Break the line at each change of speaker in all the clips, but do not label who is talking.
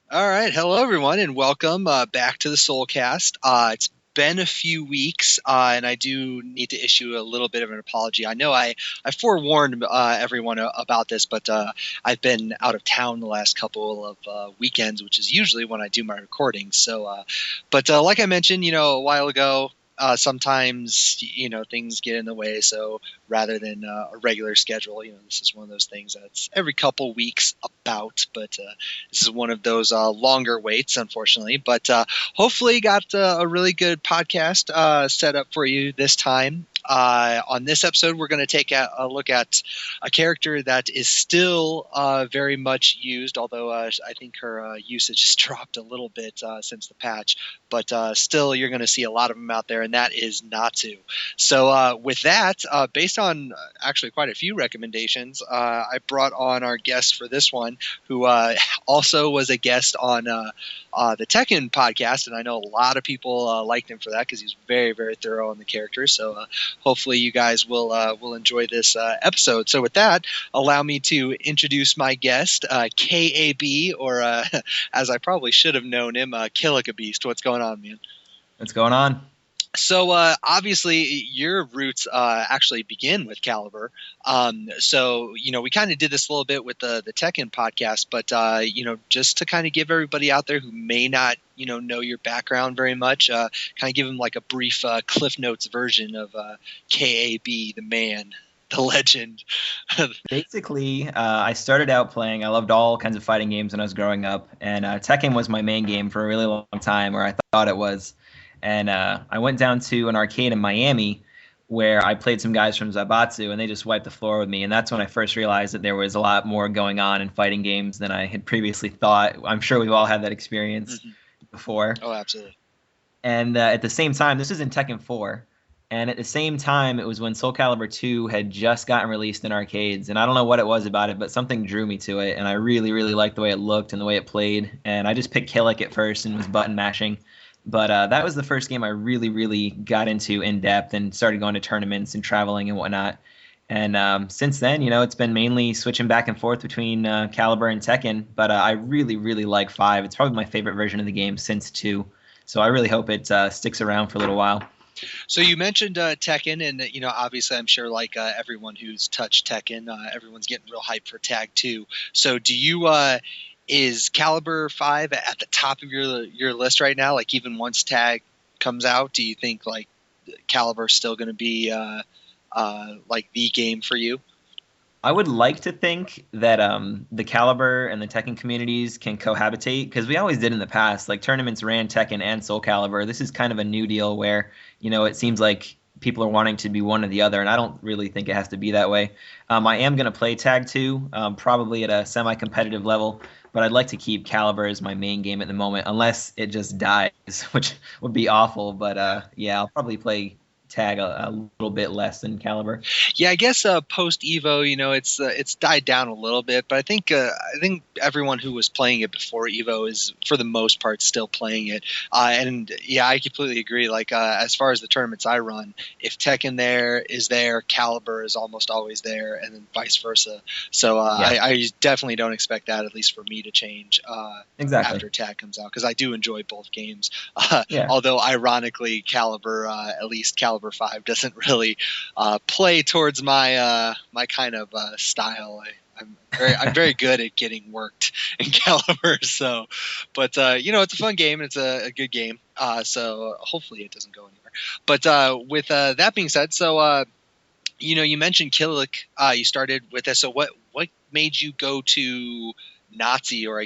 All right. Hello, everyone, and welcome back to the SoulCast. It's been a few weeks, and I do need to issue a little bit of an apology. I know I forewarned everyone about this, but I've been out of town the last couple of weekends, which is usually when I do my recordings. But like I mentioned, a while ago, sometimes things get in the way. So rather than a regular schedule, this is one of those things that's every couple weeks about, but. This is one of those longer waits, unfortunately, but hopefully got a really good podcast set up for you this time. On this episode, we're going to take a look at a character that is still very much used, although I think her usage has dropped a little bit since the patch. But still, you're going to see a lot of them out there, and that is Natsu. So with that, based on actually quite a few recommendations, I brought on our guest for this one, who also was a guest on the Tekken podcast, and I know a lot of people liked him for that because he's very, very thorough on the characters. So hopefully you guys will enjoy this episode. So with that, allow me to introduce my guest, KAB, or as I probably should have known him, Killick Beast. What's going on, man?
What's going on?
So obviously your roots actually begin with Caliber. So we kind of did this a little bit with the Tekken podcast, but just to kind of give everybody out there who may not know your background very much, kind of give them like a brief Cliff Notes version of KAB, the man, the legend.
Basically, I started out playing. I loved all kinds of fighting games when I was growing up, and Tekken was my main game for a really long time, or I thought it was. And I went down to an arcade in Miami where I played some guys from Zaibatsu, and they just wiped the floor with me. And that's when I first realized that there was a lot more going on in fighting games than I had previously thought. I'm sure we've all had that experience
Mhm.
before.
Oh, absolutely.
And at the same time, this is in Tekken 4. And at the same time, it was when Soul Calibur 2 had just gotten released in arcades. And I don't know what it was about it, but something drew me to it. And I really, really liked the way it looked and the way it played. And I just picked Killick at first and was button mashing. But that was the first game I really, really got into in depth and started going to tournaments and traveling and whatnot. And since then, it's been mainly switching back and forth between Calibur and Tekken. But I really, really like 5. It's probably my favorite version of the game since 2. So I really hope it sticks around for a little while.
So you mentioned Tekken, and obviously, I'm sure like everyone who's touched Tekken, everyone's getting real hyped for Tag 2. So do you? Is Caliber 5 at the top of your list right now? Like even once Tag comes out, do you think like Caliber's still going to be like the game for you?
I would like to think that the Caliber and the Tekken communities can cohabitate because we always did in the past. Like tournaments ran Tekken and Soul Calibur. This is kind of a new deal where it seems like people are wanting to be one or the other, and I don't really think it has to be that way. I am going to play Tag 2, probably at a semi-competitive level, but I'd like to keep Caliber as my main game at the moment, unless it just dies, which would be awful. But yeah, I'll probably play Tag a little bit less than Caliber.
Yeah, I guess post Evo, it's died down a little bit, but I think everyone who was playing it before Evo is for the most part still playing it. And yeah, I completely agree. Like as far as the tournaments I run, if Tekken there, Caliber is almost always there, and then vice versa. So
Yeah,
I definitely don't expect that, at least for me, to change
exactly.
after Tag comes out because I do enjoy both games.
Yeah.
Although ironically, Caliber, at least Caliber 5, doesn't really play towards my kind of style. I'm very good at getting worked in Caliber. So, but it's a fun game. It's a good game. So hopefully it doesn't go anywhere. But with that being said, so you mentioned Killick. You started with this. So what made you go to Nazi, or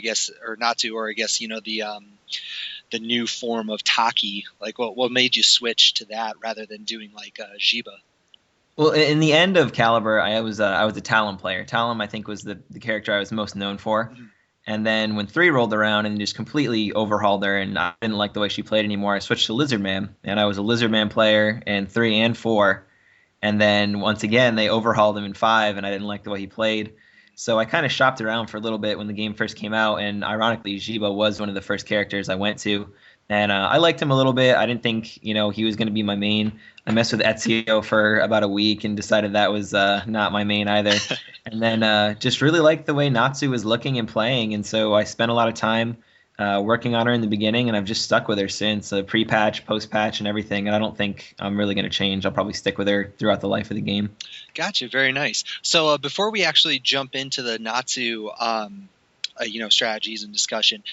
Natsu, or I guess the new form of Taki? Like what made you switch to that rather than doing like Jiba?
Well, in the end of Caliber, I was a Talon player. Talon, I think, was the character I was most known for.
Mhm.
And then when 3 rolled around and just completely overhauled her, and I didn't like the way she played anymore, I switched to Lizard Man, and I was a Lizard Man player in 3 and 4. And then once again, they overhauled him in 5, and I didn't like the way he played. So I kind of shopped around for a little bit when the game first came out, and ironically, Jiba was one of the first characters I went to. And I liked him a little bit. I didn't think, he was going to be my main. I messed with Ezio for about a week and decided that was not my main either. And then just really liked the way Natsu was looking and playing, and so I spent a lot of time working on her in the beginning, and I've just stuck with her since, pre-patch, post-patch, and everything. And I don't think I'm really going to change. I'll probably stick with her throughout the life of the game.
Gotcha. Very nice. So before we actually jump into the Natsu, strategies and discussion,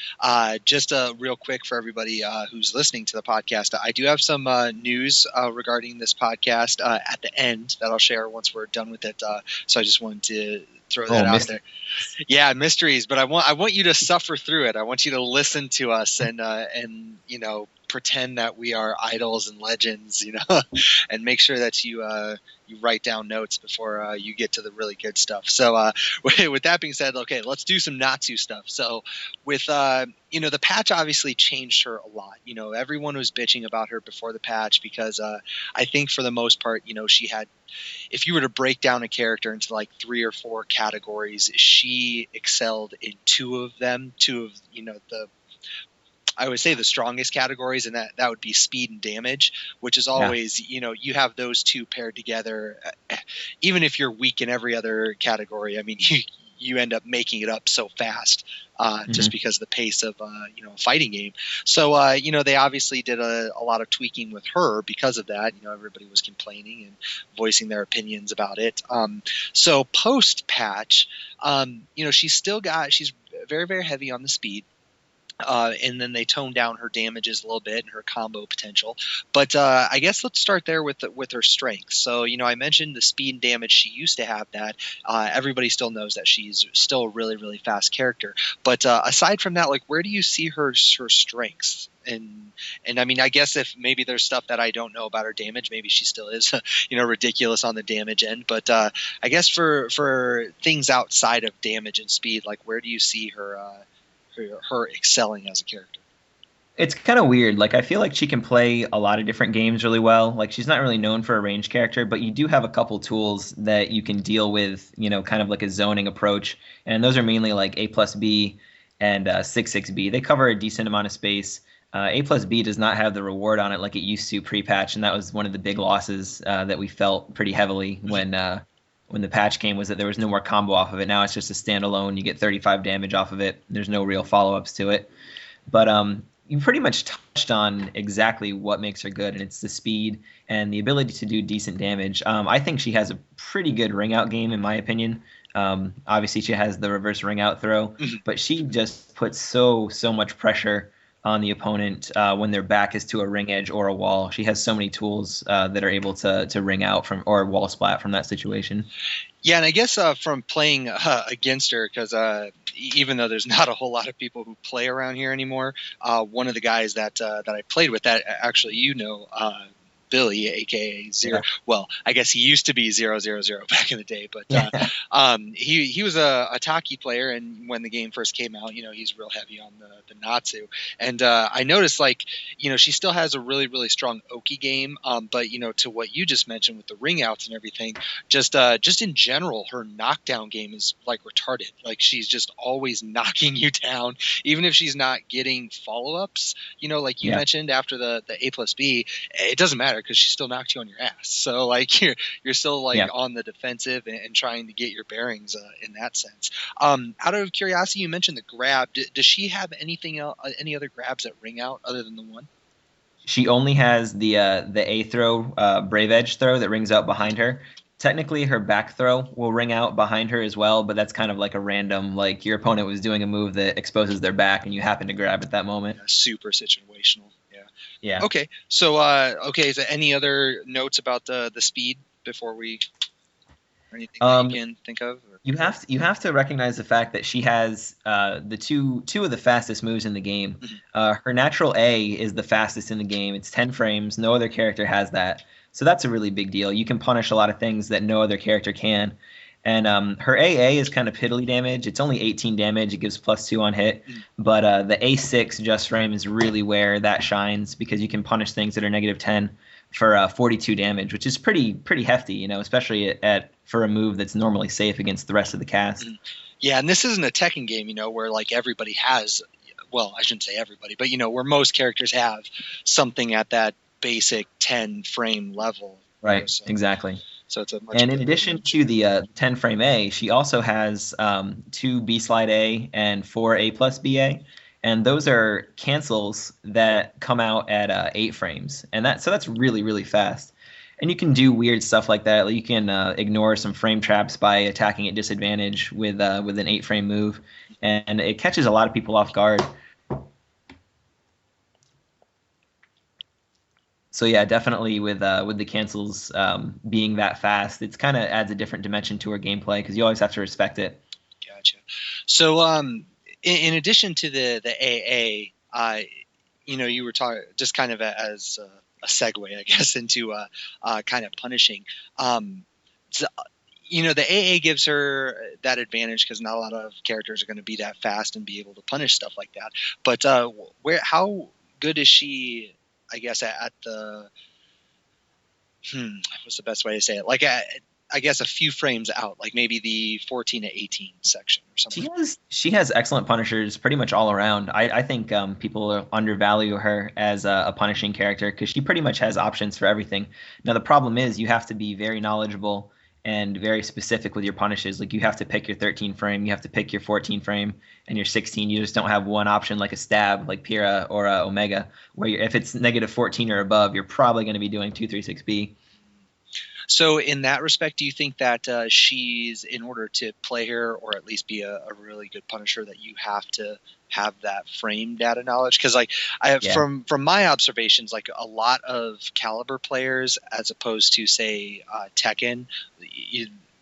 just real quick for everybody who's listening to the podcast, I do have some news regarding this podcast at the end that I'll share once we're done with it. So I just wanted to throw that out there. Yeah, mysteries, but I want you to suffer through it. I want you to listen to us and pretend that we are idols and legends, and make sure that you write down notes before you get to the really good stuff. So with that being said, okay, let's do some Natsu stuff. So with the patch obviously changed her a lot. Everyone was bitching about her before the patch because I think for the most part, she had, if you were to break down a character into like 3 or 4 categories, she excelled in 2 of them. 2 of I would say the strongest categories, and that would be speed and damage, which is always, you have those 2 paired together. Even if you're weak in every other category, I mean, you end up making it up so fast just because of the pace of a fighting game. So they obviously did a lot of tweaking with her because of that. Everybody was complaining and voicing their opinions about it. So post patch, she's very, very heavy on the speed. And then they toned down her damages a little bit and her combo potential. But I guess let's start there with her strengths. So, I mentioned the speed and damage. She used to have that. Everybody still knows that she's still a really, really fast character. But aside from that, like, where do you see her strengths? And I mean, I guess if maybe there's stuff that I don't know about her damage, maybe she still is, ridiculous on the damage end. But I guess for things outside of damage and speed, like, where do you see her excelling as a character?
It's kind of weird. Like, I feel like she can play a lot of different games really well. Like, she's not really known for a ranged character, but you do have a couple tools that you can deal with, kind of like a zoning approach. And those are mainly like A plus B and 6-6B. They cover a decent amount of space. A plus B does not have the reward on it like it used to pre-patch, and that was one of the big losses that we felt pretty heavily when the patch came, was that there was no more combo off of it. Now it's just a standalone. You get 35 damage off of it. There's no real follow-ups to it. But you pretty much touched on exactly what makes her good, and it's the speed and the ability to do decent damage. I think she has a pretty good ring-out game, in my opinion. Obviously, she has the reverse ring-out throw, but she just puts so much pressure on the opponent when their back is to a ring edge or a wall. She has so many tools that are able to ring out from or wall splat from that situation.
Yeah, and I guess from playing against her, because even though there's not a whole lot of people who play around here anymore, one of the guys that I played with, that actually Billy, aka Zero. Yeah. Well, I guess he used to be 000 back in the day, but he was a Taki player, and when the game first came out, he's real heavy on the Natsu, and I noticed, like, she still has a really, really strong Oki game, but to what you just mentioned with the ring outs and everything, just in general, her knockdown game is like retarded. Like, she's just always knocking you down, even if she's not getting follow ups. Like you mentioned after the A plus B, it doesn't matter, because she still knocked you on your ass. So like you're still on the defensive and trying to get your bearings in that sense. Out of curiosity, you mentioned the grab. Does she have anything else, any other grabs that ring out other than the one?
She only has the A throw, Brave Edge throw that rings out behind her. Technically, her back throw will ring out behind her as well, but that's kind of like a random, like your opponent was doing a move that exposes their back and you happen to grab at that moment.
Yeah, super situational.
Yeah.
Okay. So, is there any other notes about the speed before we, or anything that you can think of? Or?
You have to recognize the fact that she has the two of the fastest moves in the game. Her natural A is the fastest in the game. It's 10 frames. No other character has that. So that's a really big deal. You can punish a lot of things that no other character can. And her AA is kind of piddly damage. It's only 18 damage. It gives +2 on hit. But the A6 just frame is really where that shines, because you can punish things that are -10 for 42 damage, which is pretty hefty, especially for a move that's normally safe against the rest of the cast.
Yeah, and this isn't a Tekken game, where like everybody has, well, I shouldn't say everybody, but where most characters have something at that basic 10 frame level.
Right, so. Exactly.
So it's
and in addition to the 10 frame A, she also has 2 B slide A and 4 A plus BA. and those are cancels that come out at 8 frames, and that's really really fast. And you can do weird stuff like that. Like you can ignore some frame traps by attacking at disadvantage with an 8 frame move, and it catches a lot of people off guard. So yeah, definitely with the cancels being that fast, it's kind of adds a different dimension to her gameplay because you always have to respect it.
Gotcha. So in addition to the AA, you were talking just kind of as a segue, I guess, into kind of punishing. The AA gives her that advantage because not a lot of characters are going to be that fast and be able to punish stuff like that. But how good is she? I guess at the what's the best way to say it? Like I guess a few frames out, like maybe the 14 to 18 section or something.
She has excellent punishers pretty much all around. I think people undervalue her as a punishing character because she pretty much has options for everything. Now the problem is you have to be very knowledgeable and very specific with your punishes. Like you have to pick your 13 frame, you have to pick your 14 frame, and your 16. You just don't have one option like a stab, like Pyrrha or Omega, where if it's negative 14 or above, you're probably going to be doing 236B.
So in that respect, do you think that she's, in order to play her or at least be a really good punisher, that you have to have that frame data knowledge? Because from my observations, like a lot of Caliber players, as opposed to say Tekken,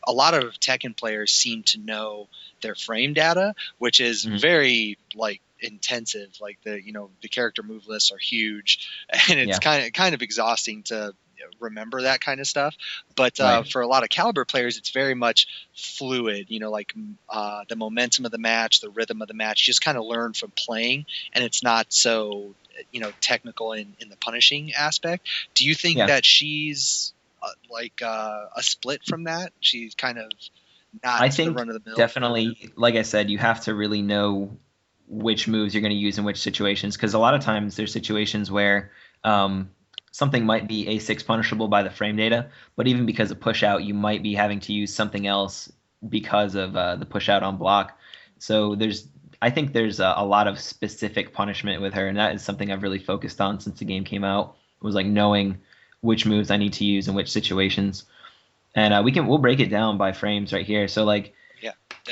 a lot of Tekken players seem to know their frame data, which is very like intensive. Like the character move lists are huge, and it's kind of exhausting to remember that kind of stuff. But for a lot of Caliber players, it's very much fluid, like the momentum of the match, the rhythm of the match, you just kind of learn from playing, and it's not so technical in the punishing aspect. Do you think that she's a split from that? She's kind of not
I think
the run of the mill.
definitely, like I said, you have to really know which moves you're going to use in which situations, because a lot of times there's situations where something might be A6 punishable by the frame data, but even because of push out, you might be having to use something else because of the push out on block. So I think there's a lot of specific punishment with her, and that is something I've really focused on since the game came out. It was like knowing which moves I need to use in which situations. And we'll break it down by frames right here. So like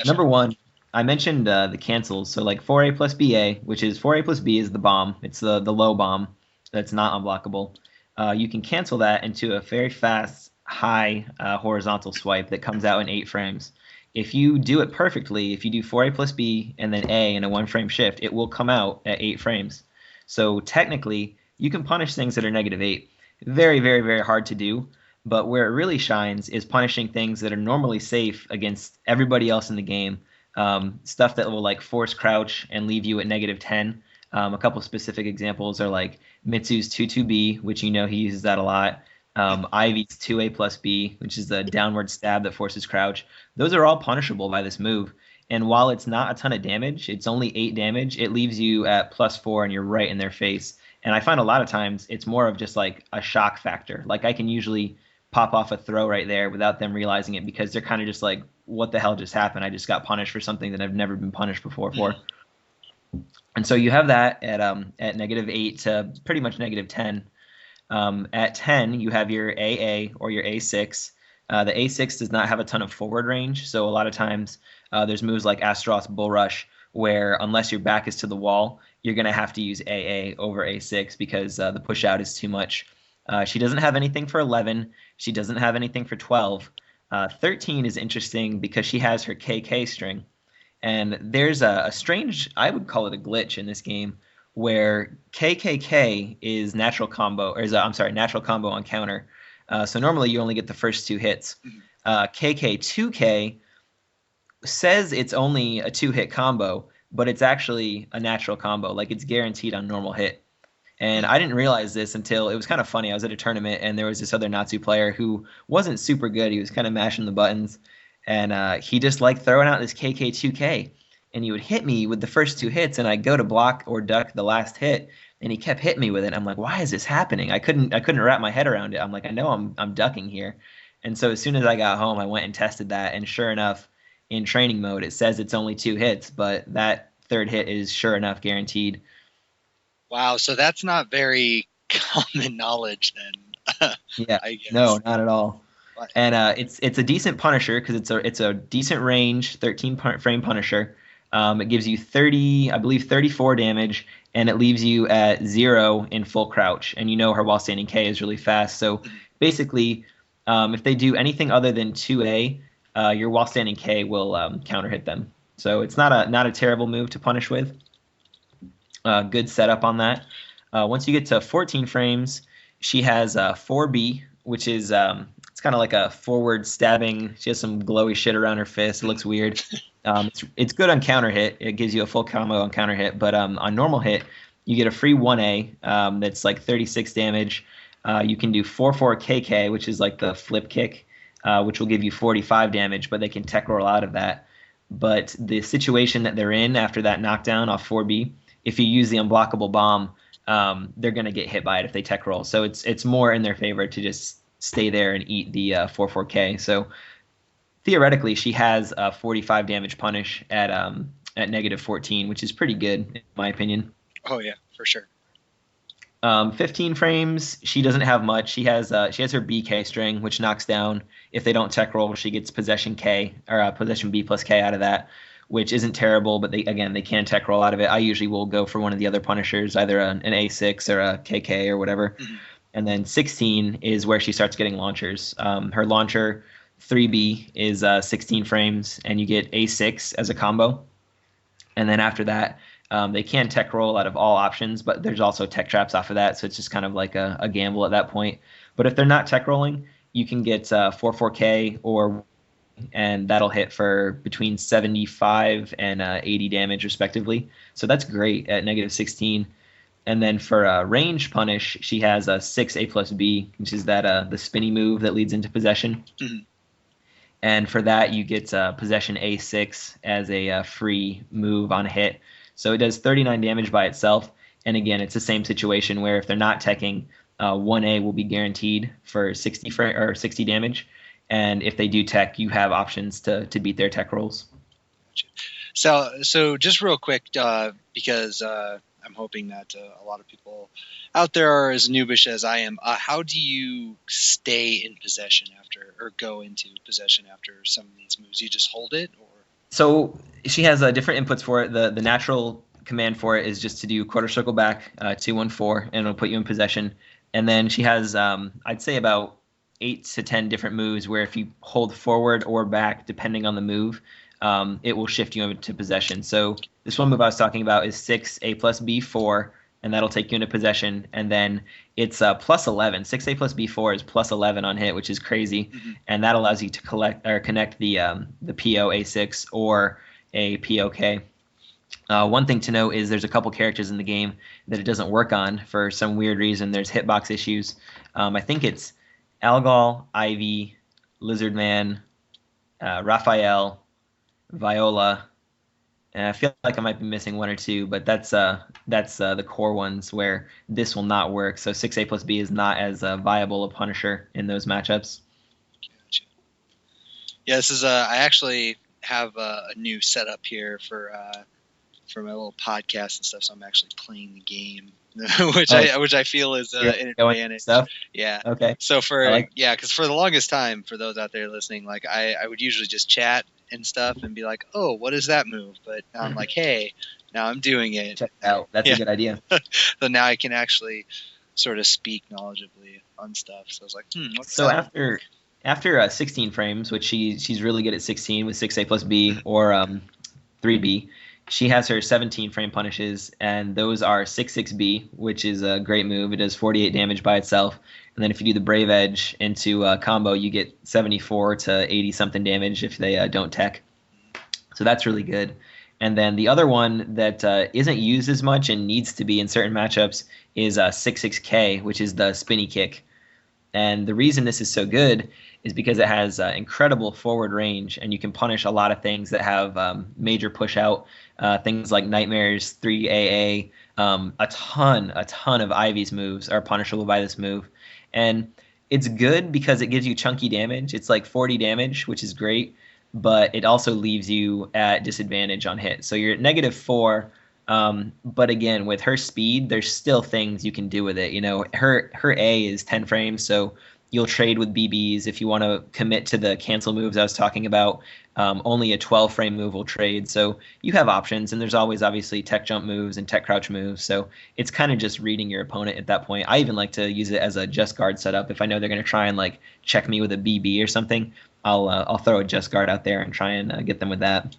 number one, I mentioned the cancels. So like 4A plus BA, which is 4A plus B is the bomb. It's the low bomb that's not unblockable. You can cancel that into a very fast, high horizontal swipe that comes out in 8 frames. If you do it perfectly, if you do 4A plus B and then A in a 1-frame shift, it will come out at 8 frames. So technically, you can punish things that are -8. Very, very, very hard to do. But where it really shines is punishing things that are normally safe against everybody else in the game. Stuff that will like force crouch and leave you at -10. A couple specific examples are like Mitsu's 2-2B, which he uses that a lot. Ivy's 2A plus B, which is the downward stab that forces crouch. Those are all punishable by this move. And while it's not a ton of damage, it's only 8 damage, it leaves you at +4 and you're right in their face. And I find a lot of times it's more of just like a shock factor. Like I can usually pop off a throw right there without them realizing it because they're kind of just like, what the hell just happened? I just got punished for something that I've never been punished before for. And so you have that at -8 to pretty much -10. At 10, you have your AA or your A6. The A6 does not have a ton of forward range, so a lot of times there's moves like Astaroth's Bull Rush where unless your back is to the wall, you're going to have to use AA over A6 because the push out is too much. She doesn't have anything for 11. She doesn't have anything for 12. 13 is interesting because she has her KK string. And there's a strange, I would call it a glitch in this game, where KKK is natural combo, or natural combo on counter. So normally you only get the first 2 hits. KK2K says it's only a 2-hit combo, but it's actually a natural combo. Like it's guaranteed on normal hit. And I didn't realize this until it was kind of funny. I was at a tournament and there was this other Natsu player who wasn't super good. He was kind of mashing the buttons. And he just liked throwing out this KK2K. And he would hit me with the first 2 hits, and I'd go to block or duck the last hit, and he kept hitting me with it. I'm like, why is this happening? I couldn't wrap my head around it. I'm like, I know I'm ducking here. And so as soon as I got home, I went and tested that, and sure enough, in training mode, it says it's only 2 hits, but that third hit is sure enough guaranteed.
Wow, so that's not very common knowledge then.
Yeah,
I guess.
no, not at all.
But,
And it's a decent Punisher because it's a decent range 13 frame Punisher. It gives you 30, I believe 34 damage, and it leaves you at 0 in full crouch. And you know her while standing K is really fast. So basically, if they do anything other than 2A, your while standing K will counter hit them. So it's not a terrible move to punish with. Good setup on that. Once you get to 14 frames, she has 4B, which is it's kind of like a forward stabbing. She has some glowy shit around her fist. It looks weird. It's good on counter hit. It gives you a full combo on counter hit. But on normal hit, you get a free 1A that's like 36 damage. You can do 4/4 KK, which is like the flip kick, which will give you 45 damage, but they can tech roll out of that. But the situation that they're in after that knockdown off 4B, if you use the unblockable bomb, they're going to get hit by it if they tech roll. So it's more in their favor to just stay there and eat the 4/4K. So theoretically, she has a 45 damage punish at -14, which is pretty good in my opinion.
Oh yeah, for sure.
15 frames, she doesn't have much. She has her BK string, which knocks down. If they don't tech roll, she gets possession K or possession B plus K out of that, which isn't terrible, but they can tech roll out of it. I usually will go for one of the other punishers, either an A6 or a KK or whatever. Mm-hmm. And then 16 is where she starts getting launchers. Her launcher 3B is 16 frames, and you get A6 as a combo. And then after that, they can tech roll out of all options, but there's also tech traps off of that, so it's just kind of like a gamble at that point. But if they're not tech rolling, you can get 4/4K and that'll hit for between 75 and 80 damage respectively. So that's great at -16. And then for range punish, she has a 6A plus B, which is that the spinny move that leads into possession. Mm-hmm. And for that, you get possession A6 as a free move on hit. So it does 39 damage by itself. And again, it's the same situation where if they're not teching, 1A will be guaranteed for 60 damage. And if they do tech, you have options to beat their tech rolls.
So just real quick, because I'm hoping that a lot of people out there are as noobish as I am. How do you stay in possession after, or go into possession after some of these moves? You just hold it, or?
So she has different inputs for it. The natural command for it is just to do quarter circle back, 2-1-4, and it'll put you in possession. And then she has, I'd say about 8 to 10 different moves where if you hold forward or back, depending on the move, it will shift you into possession. So this one move I was talking about is 6A plus B4, and that'll take you into possession. And then it's plus 11. 6A plus B4 is plus 11 on hit, which is crazy. Mm-hmm. And that allows you to connect the PO A6 or a POK. One thing to note is there's a couple characters in the game that it doesn't work on for some weird reason. There's hitbox issues. I think it's Algol, Ivy, Lizardman, Raphael, Viola, and I feel like I might be missing one or two, but that's the core ones where this will not work. So 6A plus B is not as viable a punisher in those matchups.
Gotcha. Yeah, this is I actually have a new setup here for my little podcast and stuff. So I'm actually playing the game, which I feel is an advantage.
Stuff?
Yeah.
Okay.
So because for the longest time, for those out there listening, like I would usually just chat and stuff and be like, oh, what is that move? But now I'm like, hey, now I'm doing it.
Check it out. That's a good idea.
So now I can actually sort of speak knowledgeably on stuff. So I was like, what's
so that? After 16 frames, which she's really good at 16 with 6A plus B or 3B, she has her 17 frame punishes, and those are 6/6B, which is a great move. It does 48 damage by itself. And then if you do the Brave Edge into a combo, you get 74 to 80 something damage if they don't tech. So that's really good. And then the other one that isn't used as much and needs to be in certain matchups is 6/6K, which is the spinny kick. And the reason this is so good is because it has incredible forward range, and you can punish a lot of things that have major push out, things like Nightmares, 3AA, a ton of Ivy's moves are punishable by this move. And it's good because it gives you chunky damage. It's like 40 damage, which is great. but it also leaves you at disadvantage on hit. So you're at -4. But again, with her speed, there's still things you can do with it. You know, her A is 10 frames, so you'll trade with BBs if you want to commit to the cancel moves I was talking about. Only a 12 frame move will trade, so you have options, and there's always obviously tech jump moves and tech crouch moves. So it's kind of just reading your opponent at that point. I even like to use it as a just guard setup if I know they're going to try and like check me with a BB or something. I'll throw a just guard out there and try and get them with that.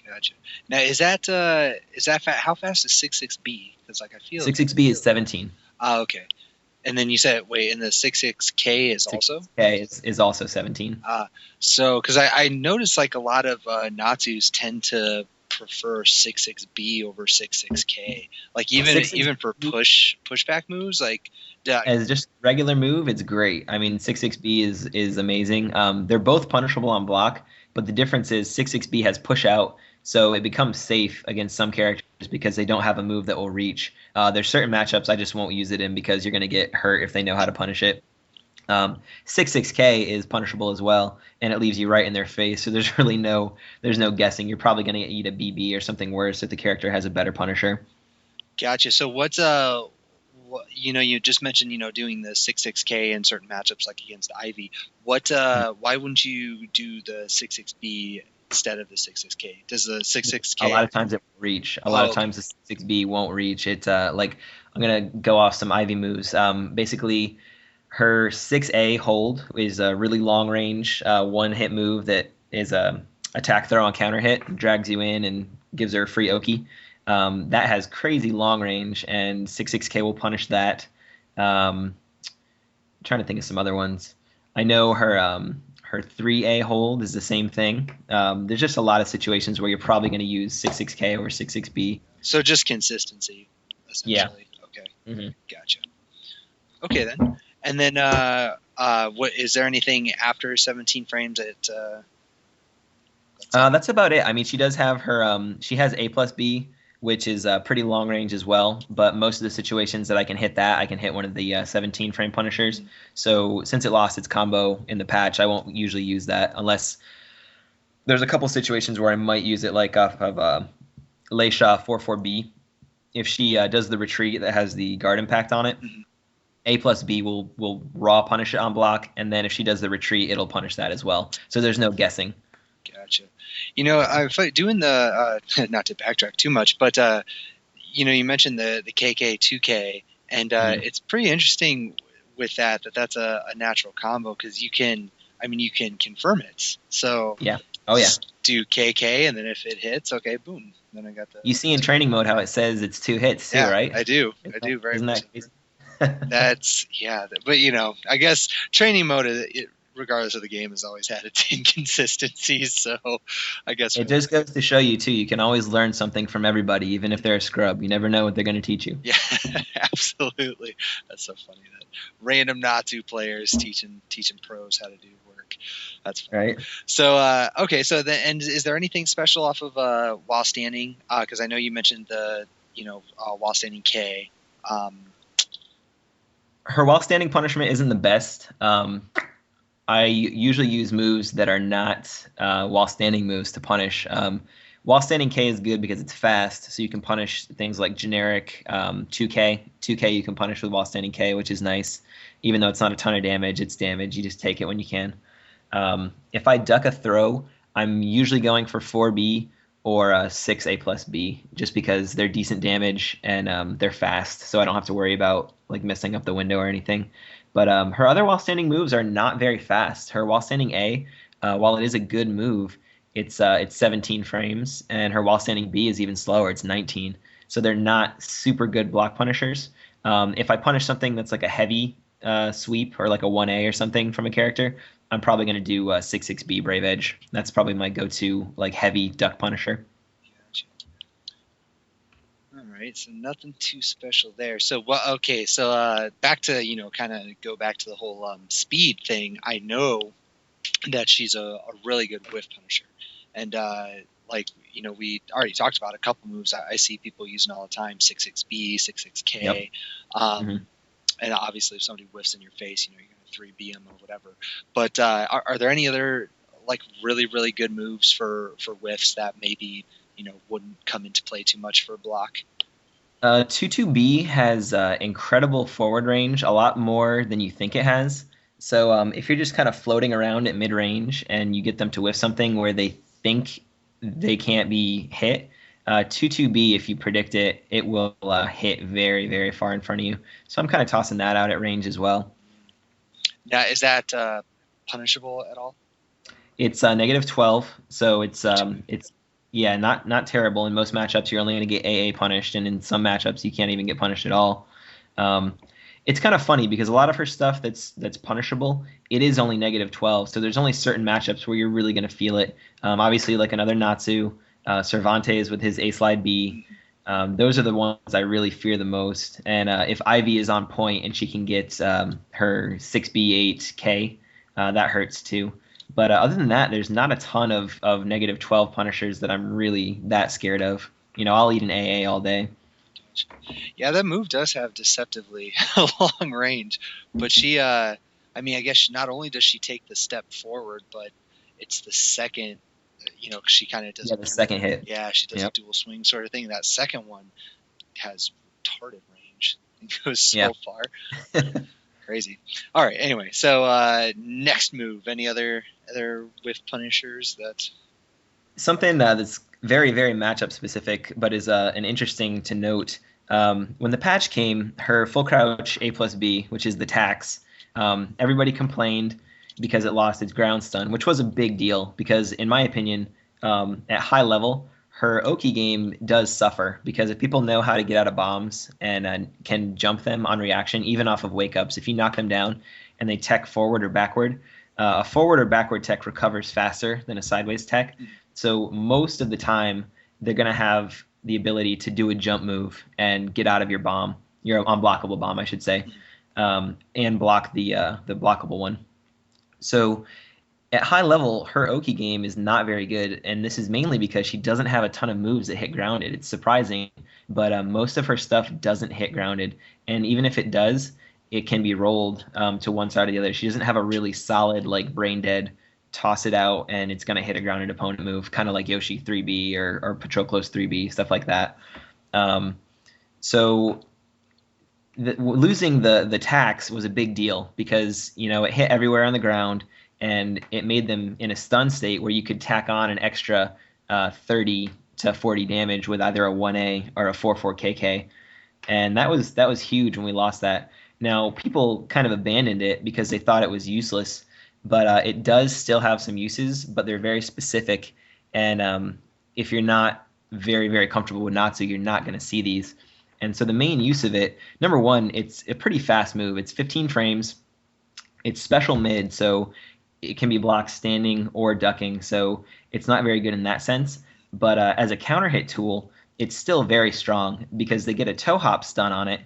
Gotcha. Now, how fast is 66B? Because like I feel
66B is 17.
Okay. And then you said, wait, and the 66K is also?
66K is also 17.
So, because I noticed like a lot of Natsus tend to prefer 66B over 66K. Like even for pushback moves, like
as just regular move, it's great. I mean, 66B is amazing. They're both punishable on block, but the difference is 66B has push out, so it becomes safe against some characters because they don't have a move that will reach. There's certain matchups I just won't use it in because you're going to get hurt if they know how to punish it. 66K is punishable as well, and it leaves you right in their face. So there's no guessing. You're probably going to eat a BB or something worse if the character has a better punisher.
Gotcha. So what's you just mentioned doing the 66K in certain matchups like against Ivy. Why wouldn't you do the 66B instead of the 66K? Does the 66K
a lot of times it won't reach. A lot of times the 66B won't reach. It's like I'm gonna go off some Ivy moves. Basically, her 6A hold is a really long range one hit move that is a attack throw on counter hit, drags you in and gives her a free Oki. That has crazy long range, and 66K will punish that. I'm trying to think of some other ones. I know her 3A hold is the same thing. There's just a lot of situations where you're probably going to use 66K over 66B.
So just consistency, essentially.
Yeah.
Okay.
Mm-hmm.
Gotcha. Okay then. And then what is there anything after 17 frames
that's about it. I mean, she does have her she has A+B, which is pretty long range as well. But most of the situations that I can hit that, I can hit one of the 17 frame punishers. Mm-hmm. So since it lost its combo in the patch, I won't usually use that unless there's a couple situations where I might use it, like off of Leisha 44B. If she does the retreat that has the guard impact on it, mm-hmm. A+B will raw punish it on block, and then if she does the retreat, it'll punish that as well. So there's no guessing.
Gotcha. I'm doing the not to backtrack too much, but you mentioned the KK 2K, and mm-hmm. It's pretty interesting with that's a natural combo because you can confirm it. So
yeah, oh yeah,
do KK, and then if it hits, okay, boom. Then I got the.
You see in training mode how it says it's 2 hits too,
yeah,
right?
I do. Very. Isn't that crazy? That's but I guess training mode, regardless of the game, has always had its inconsistencies. So I guess
it just goes to show you too. You can always learn something from everybody, even if they're a scrub. You never know what they're going to teach you.
Yeah, absolutely. That's so funny that random Natsu players teaching pros how to do work. That's funny.
Right.
So okay, so then, and is there anything special off of while standing? Because I know you mentioned the while standing K.
Her while standing punishment isn't the best. I usually use moves that are not while standing moves to punish. While standing K is good because it's fast, so you can punish things like generic 2K. 2K you can punish with while standing K, which is nice. Even though it's not a ton of damage, it's damage. You just take it when you can. If I duck a throw, I'm usually going for 4B or 6A+B, just because they're decent damage and they're fast, so I don't have to worry about like messing up the window or anything. But her other while standing moves are not very fast. Her while standing A, while it is a good move, it's 17 frames, and her while standing B is even slower. It's 19. So they're not super good block punishers. If I punish something that's like a heavy sweep or like a 1A or something from a character, I'm probably going to do 66B Brave Edge. That's probably my go-to like heavy duck punisher.
Gotcha. All right, so nothing too special there. So okay, so back to kind of go back to the whole speed thing. I know that she's a really good whiff punisher, and we already talked about a couple moves I see people using all the time: 66B, 66K. Yep. Mm-hmm. And obviously, if somebody whiffs in your face, you're going to 3B them or whatever. But are there any other like really, really good moves for whiffs that maybe, wouldn't come into play too much for a block?
2-2B has incredible forward range, a lot more than you think it has. So if you're just kind of floating around at mid range and you get them to whiff something where they think they can't be hit, 2-2B, if you predict it, it will hit very, very far in front of you. So I'm kind of tossing that out at range as well.
Now, is that punishable at all?
It's -12, so it's yeah, not terrible. In most matchups, you're only going to get AA punished, and in some matchups, you can't even get punished at all. Um, it's kind of funny because a lot of her stuff that's punishable, it is only -12. So there's only certain matchups where you're really going to feel it. Obviously, like another Natsu, Cervantes with his A slide B. Those are the ones I really fear the most. And if Ivy is on point and she can get her 6B8K, that hurts too. But other than that, there's not a ton of -12 punishers that I'm really that scared of. I'll eat an AA all day.
Yeah, that move does have deceptively long range, but she, I guess not only does she take the step forward, but it's the second, she kind of does.
Yeah, the second hit.
Yeah, she does a dual swing sort of thing. That second one has retarded range. It goes so far. Crazy. All right. Anyway, so next move. Any other whiff punishers that?
Something that's very, very matchup specific, but is an interesting to note. When the patch came, her full crouch A+B, which is the tax, everybody complained because it lost its ground stun, which was a big deal because, in my opinion, at high level, her Oki game does suffer because if people know how to get out of bombs and can jump them on reaction, even off of wake-ups, if you knock them down and they tech forward or backward, a forward or backward tech recovers faster than a sideways tech. So most of the time, they're going to have the ability to do a jump move and get out of your bomb, your unblockable bomb, I should say, and block the blockable one. So at high level, her Oki game is not very good, and this is mainly because she doesn't have a ton of moves that hit grounded. It's surprising, but most of her stuff doesn't hit grounded, and even if it does, it can be rolled to one side or the other. She doesn't have a really solid, like, brain dead, toss it out, and it's going to hit a grounded opponent move, kind of like Yoshi 3B or Patroclus 3B, stuff like that. So losing the tax was a big deal because, it hit everywhere on the ground, and it made them in a stun state where you could tack on an extra 30 to 40 damage with either a 1A or a 4/4 KK. And that was huge when we lost that. Now, people kind of abandoned it because they thought it was useless, but it does still have some uses, but they're very specific. And if you're not very, very comfortable with Natsu, you're not going to see these. And so the main use of it, number one, it's a pretty fast move. It's 15 frames. It's special mid, so it can be blocked standing or ducking, so it's not very good in that sense. But as a counter hit tool, it's still very strong because they get a toe hop stun on it,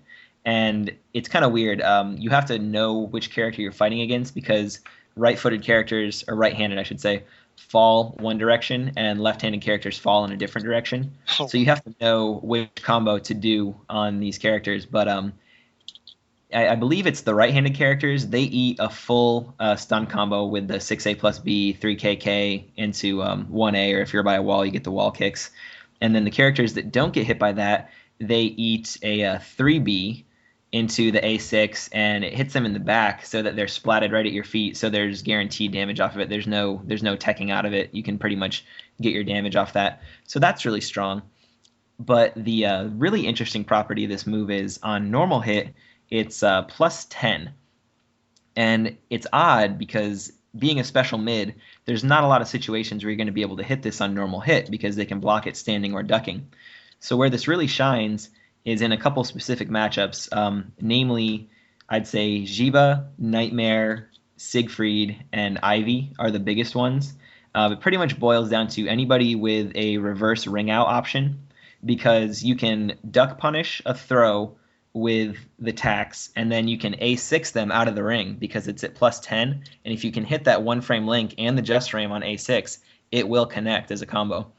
and it's kind of weird. You have to know which character you're fighting against because right-footed characters, or right-handed, I should say, fall one direction, and left-handed characters fall in a different direction.
Oh.
So you have to know which combo to do on these characters. But I believe it's the right-handed characters. They eat a full stun combo with the 6A+B, 3KK into 1A, or if you're by a wall, you get the wall kicks. And then the characters that don't get hit by that, they eat a 3B into the A6, and it hits them in the back so that they're splatted right at your feet, so there's guaranteed damage off of it. There's no teching out of it. You can pretty much get your damage off that. So that's really strong. But the really interesting property of this move is on normal hit, it's +10. And it's odd because being a special mid, there's not a lot of situations where you're going to be able to hit this on normal hit because they can block it standing or ducking. So where this really shines is in a couple specific matchups, namely, I'd say Jiba, Nightmare, Siegfried, and Ivy are the biggest ones. It pretty much boils down to anybody with a reverse ring out option because you can duck punish a throw with the tax, and then you can A6 them out of the ring because it's at +10, and if you can hit that one frame link and the just frame on A6, it will connect as a combo.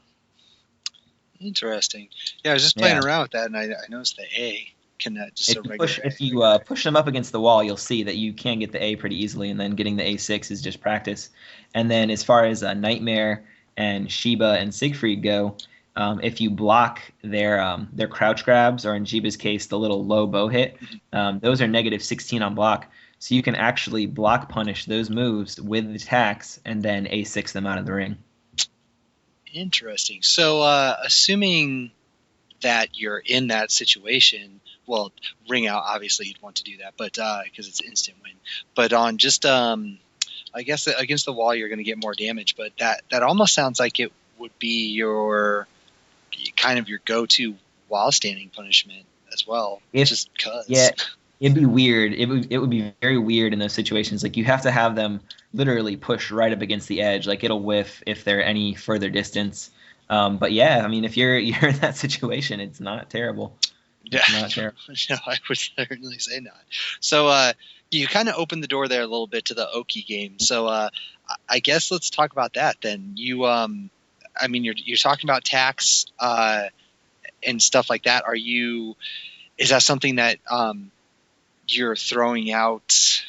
Interesting. Yeah, I was just playing around with that, and I noticed the A. Can just a regular
If you push them up against the wall, you'll see that you can get the A pretty easily, and then getting the A6 is just practice. And then as far as Nightmare and Sheba and Siegfried go, if you block their crouch grabs, or in Sheba's case, the little low bow hit, those are -16 on block. So you can actually block punish those moves with the attacks and then A6 them out of the ring.
Interesting. So assuming that you're in that situation, well, ring out, obviously you'd want to do that, but because it's instant win. But on just I guess against the wall you're going to get more damage, but that almost sounds like it would be your kind of your go-to while standing punishment as well. Just because.
Yeah, it'd be weird. It would be very weird in those situations. Like, you have to have them literally push right up against the edge. Like, it'll whiff if they're any further distance. But yeah, I mean, if you're in that situation, it's not terrible. It's not terrible.
No, I would certainly say not. So you kind of opened the door there a little bit to the Oki game. So I guess let's talk about that then. You, I mean, you're talking about tax and stuff like that. Is that something that you're throwing out?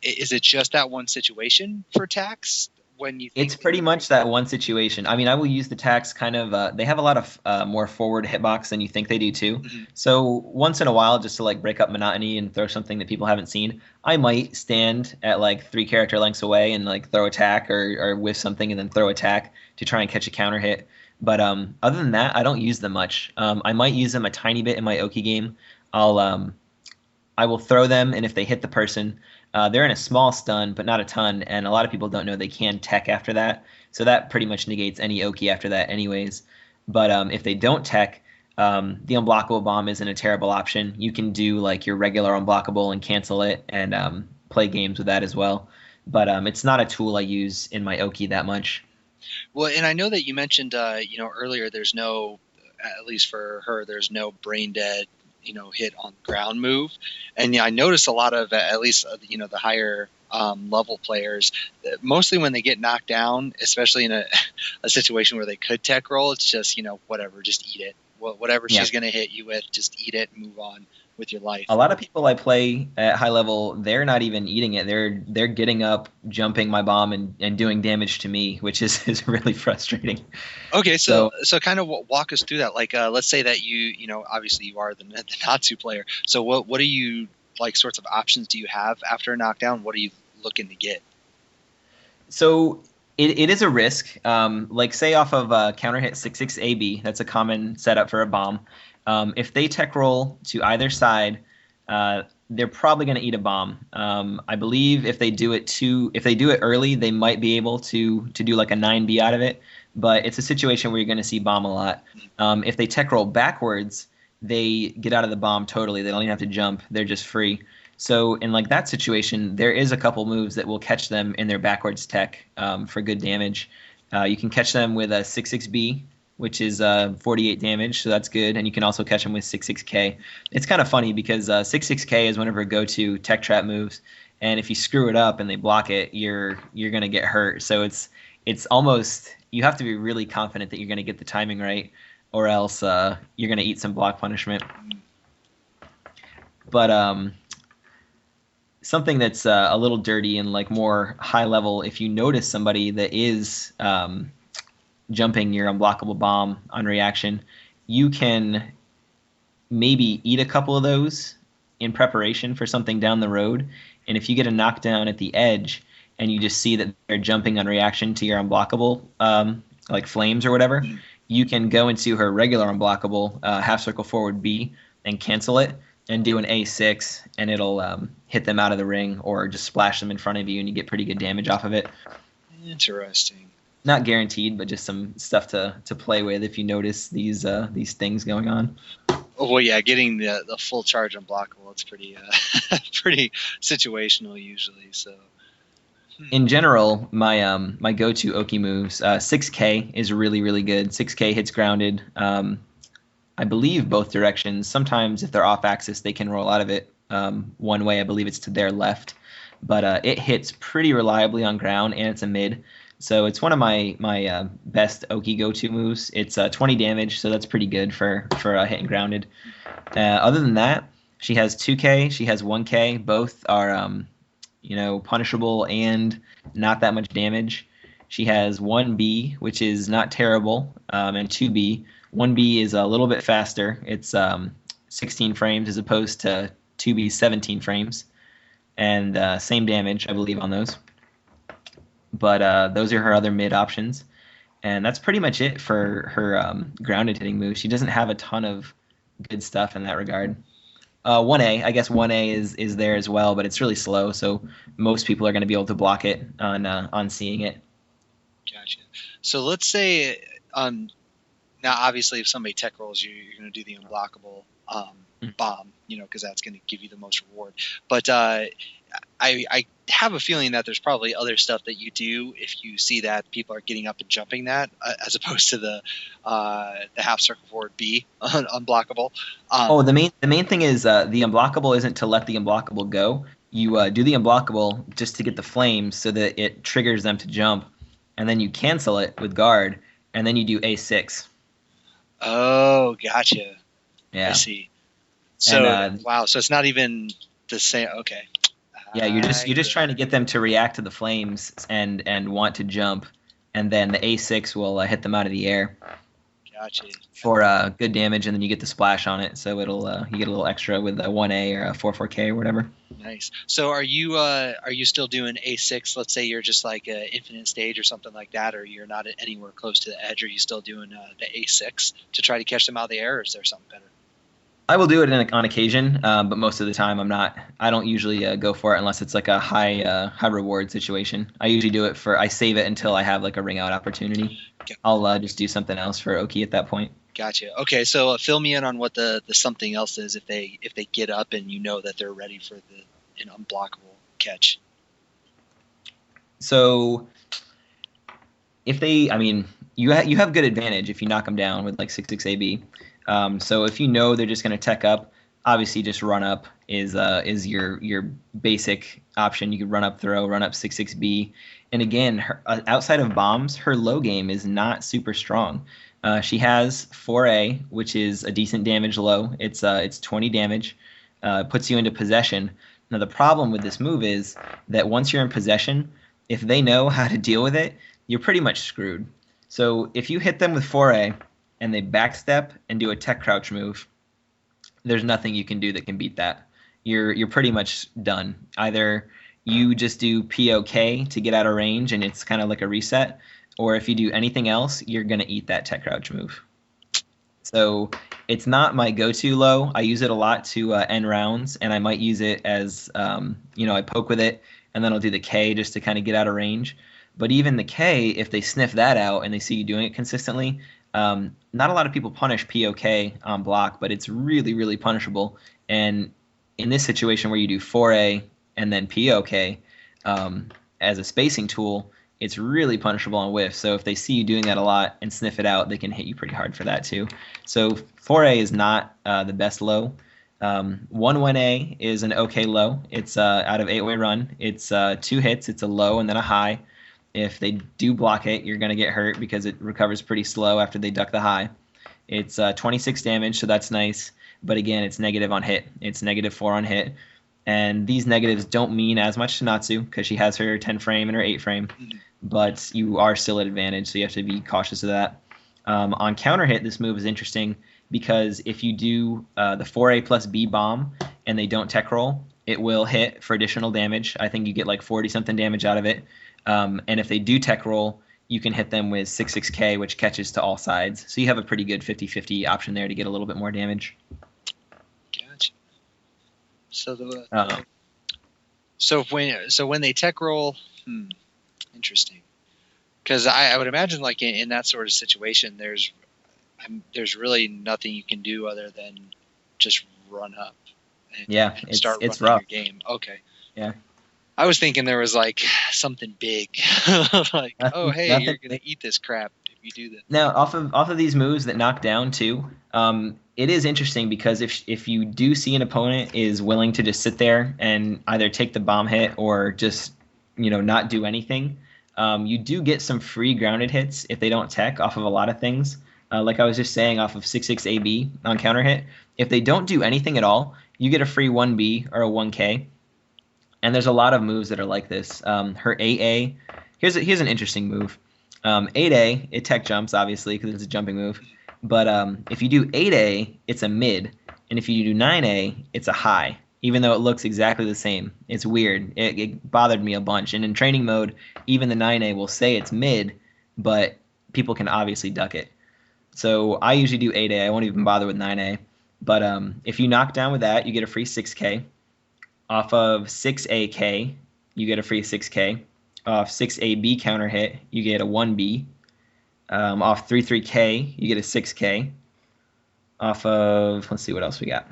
Is it just that one situation for tax? When you think
it's pretty much that one situation. I mean, I will use the tax kind of. They have a lot of more forward hitbox than you think they do too. Mm-hmm. So once in a while, just to like break up monotony and throw something that people haven't seen, I might stand at like 3 character lengths away and like throw attack or whiff something and then throw attack to try and catch a counter hit. But other than that, I don't use them much. I might use them a tiny bit in my Oki game. I will throw them, and if they hit the person, they're in a small stun, but not a ton, and a lot of people don't know they can tech after that, so that pretty much negates any Oki after that anyways. But if they don't tech, the unblockable bomb isn't a terrible option. You can do like your regular unblockable and cancel it, and play games with that as well. But it's not a tool I use in my Oki that much.
Well, and I know that you mentioned earlier there's no, at least for her, there's no brain dead hit on the ground move. And I noticed a lot of, at least, the higher level players, mostly when they get knocked down, especially in a situation where they could tech roll, it's just, whatever, just eat it. Whatever she's going to hit you with, just eat it and move on with your life.
A lot of people I play at high level, they're not even eating it. They're getting up, jumping my bomb, and doing damage to me, which is really frustrating.
Okay, so kind of walk us through that. Like, let's say that you obviously you are the Natsu player. So what do you, like, sorts of options do you have after a knockdown? What are you looking to get?
So it is a risk. Like, say off of counter hit 6/6 AB, that's a common setup for a bomb. If they tech roll to either side, they're probably going to eat a bomb. I believe if they do it early, they might be able to do like a 9B out of it. But it's a situation where you're going to see bomb a lot. If they tech roll backwards, they get out of the bomb totally. They don't even have to jump. They're just free. So in like that situation, there is a couple moves that will catch them in their backwards tech for good damage. You can catch them with a 6/6B, which is 48 damage, so that's good. And you can also catch them with 6/6K. It's kind of funny because 6/6K is one of her go-to tech trap moves, and if you screw it up and they block it, you're going to get hurt. So it's almost, you have to be really confident that you're going to get the timing right, or else you're going to eat some block punishment. But something that's a little dirty and like more high level, if you notice somebody that is jumping your unblockable bomb on reaction, you can maybe eat a couple of those in preparation for something down the road. And if you get a knockdown at the edge and you just see that they're jumping on reaction to your unblockable, like flames or whatever, you can go into her regular unblockable half circle forward B and cancel it and do an A6, and it'll hit them out of the ring or just splash them in front of you, and you get pretty good damage off of it.
Interesting.
Not guaranteed, but just some stuff to play with if you notice these things going on.
Oh, well, yeah, getting the full charge unblockable, it's pretty pretty situational usually. So
in general, my go-to Oki moves, 6K is really, really good. 6K hits grounded. I believe both directions. Sometimes if they're off axis, they can roll out of it one way. I believe it's to their left, but it hits pretty reliably on ground, and it's a mid. So it's one of my best Oki go-to moves. It's 20 damage, so that's pretty good for hitting grounded. Other than that, She has 2K, she has 1K. Both are, punishable and not that much damage. She has 1B, which is not terrible, and 2B. 1B is a little bit faster. It's 16 frames as opposed to 2B 17 frames, and same damage, I believe, on those. But those are her other mid options, and that's pretty much it for her grounded hitting moves. She doesn't have a ton of good stuff in that regard. 1A, I guess 1A is there as well, but it's really slow, so most people are going to be able to block it on seeing it.
Gotcha. So let's say, now obviously if somebody tech rolls you, you're going to do the unblockable bomb, because that's going to give you the most reward. But I have a feeling that there's probably other stuff that you do if you see that people are getting up and jumping that, as opposed to the half circle forward B unblockable.
The main thing is the unblockable isn't to let the unblockable go. You do the unblockable just to get the flames so that it triggers them to jump, and then you cancel it with guard, and then you do A6.
Oh, gotcha.
Yeah.
I see. So wow, so it's not even the same. Okay.
Yeah, you're just trying to get them to react to the flames and want to jump, and then the A6 will hit them out of the air.
Gotcha.
For good damage, and then you get the splash on it, so it'll you get a little extra with a 1A or a 4-4K or whatever.
Nice. So are you still doing A6? Let's say you're just like an infinite stage or something like that, or you're not anywhere close to the edge. Are you still doing the A6 to try to catch them out of the air, or is there something better?
I will do it on occasion, but most of the time I'm not. I don't usually go for it unless it's like a high reward situation. I usually do it I save it until I have like a ring out opportunity. Okay. I'll just do something else for Oki at that point.
Gotcha. Okay, so fill me in on what the something else is if they get up and you know that they're ready for an unblockable catch.
So if you have good advantage if you knock them down with like 6/6 AB. So if you know they're just going to tech up, obviously just run up is your basic option. You could run up throw, run up 6/6B. And again, outside of bombs, her low game is not super strong. She has 4A, which is a decent damage low. It's 20 damage, puts you into possession. Now the problem with this move is that once you're in possession, if they know how to deal with it, you're pretty much screwed. So if you hit them with 4A and they backstep and do a tech crouch move, there's nothing you can do that can beat that. You're pretty much done. Either you just do POK to get out of range and it's kind of like a reset, or if you do anything else, you're going to eat that tech crouch move. So it's not my go-to low. I use it a lot to end rounds, and I might use it as, I poke with it, and then I'll do the K just to kind of get out of range. But even the K, if they sniff that out and they see you doing it consistently, not a lot of people punish POK on block, but it's really, really punishable. And in this situation where you do 4A and then POK as a spacing tool, it's really punishable on whiff. So if they see you doing that a lot and sniff it out, they can hit you pretty hard for that too. So 4A is not the best low. 1-1A is an okay low. It's out of 8-way run. It's 2 hits. It's a low and then a high. If they do block it, you're going to get hurt because it recovers pretty slow after they duck the high. It's 26 damage, so that's nice. But again, it's negative on hit. It's -4 on hit. And these negatives don't mean as much to Natsu because she has her 10 frame and her 8 frame. But you are still at advantage, so you have to be cautious of that. On counter hit, this move is interesting because if you do the 4A plus B bomb and they don't tech roll, it will hit for additional damage. I think you get like 40-something damage out of it. And if they do tech roll, you can hit them with 6/6K, which catches to all sides. So you have a pretty good 50-50 option there to get a little bit more damage.
Gotcha. So when they tech roll, interesting. Because I would imagine like in that sort of situation, there's really nothing you can do other than just run up and start running
rough.
your game. Okay.
Yeah.
I was thinking there was like something big, like hey, you're gonna eat this crap if you do that.
Now, off of these moves that knock down too, it is interesting because if you do see an opponent is willing to just sit there and either take the bomb hit or just not do anything, you do get some free grounded hits if they don't tech off of a lot of things. Like I was just saying, off of 6/6 AB on counter hit, if they don't do anything at all, you get a free 1B or a 1K. And there's a lot of moves that are like this. Her 8A, here's an interesting move. 8A, it tech jumps, obviously, because it's a jumping move. But if you do 8A, it's a mid. And if you do 9A, it's a high, even though it looks exactly the same. It's weird. It bothered me a bunch. And in training mode, even the 9A will say it's mid, but people can obviously duck it. So I usually do 8A. I won't even bother with 9A. But if you knock down with that, you get a free 6K. Off of 6AK, you get a free 6K. Off 6AB counter hit, you get a 1B. Off 33K, you get a 6K. Off of, let's see what else we got.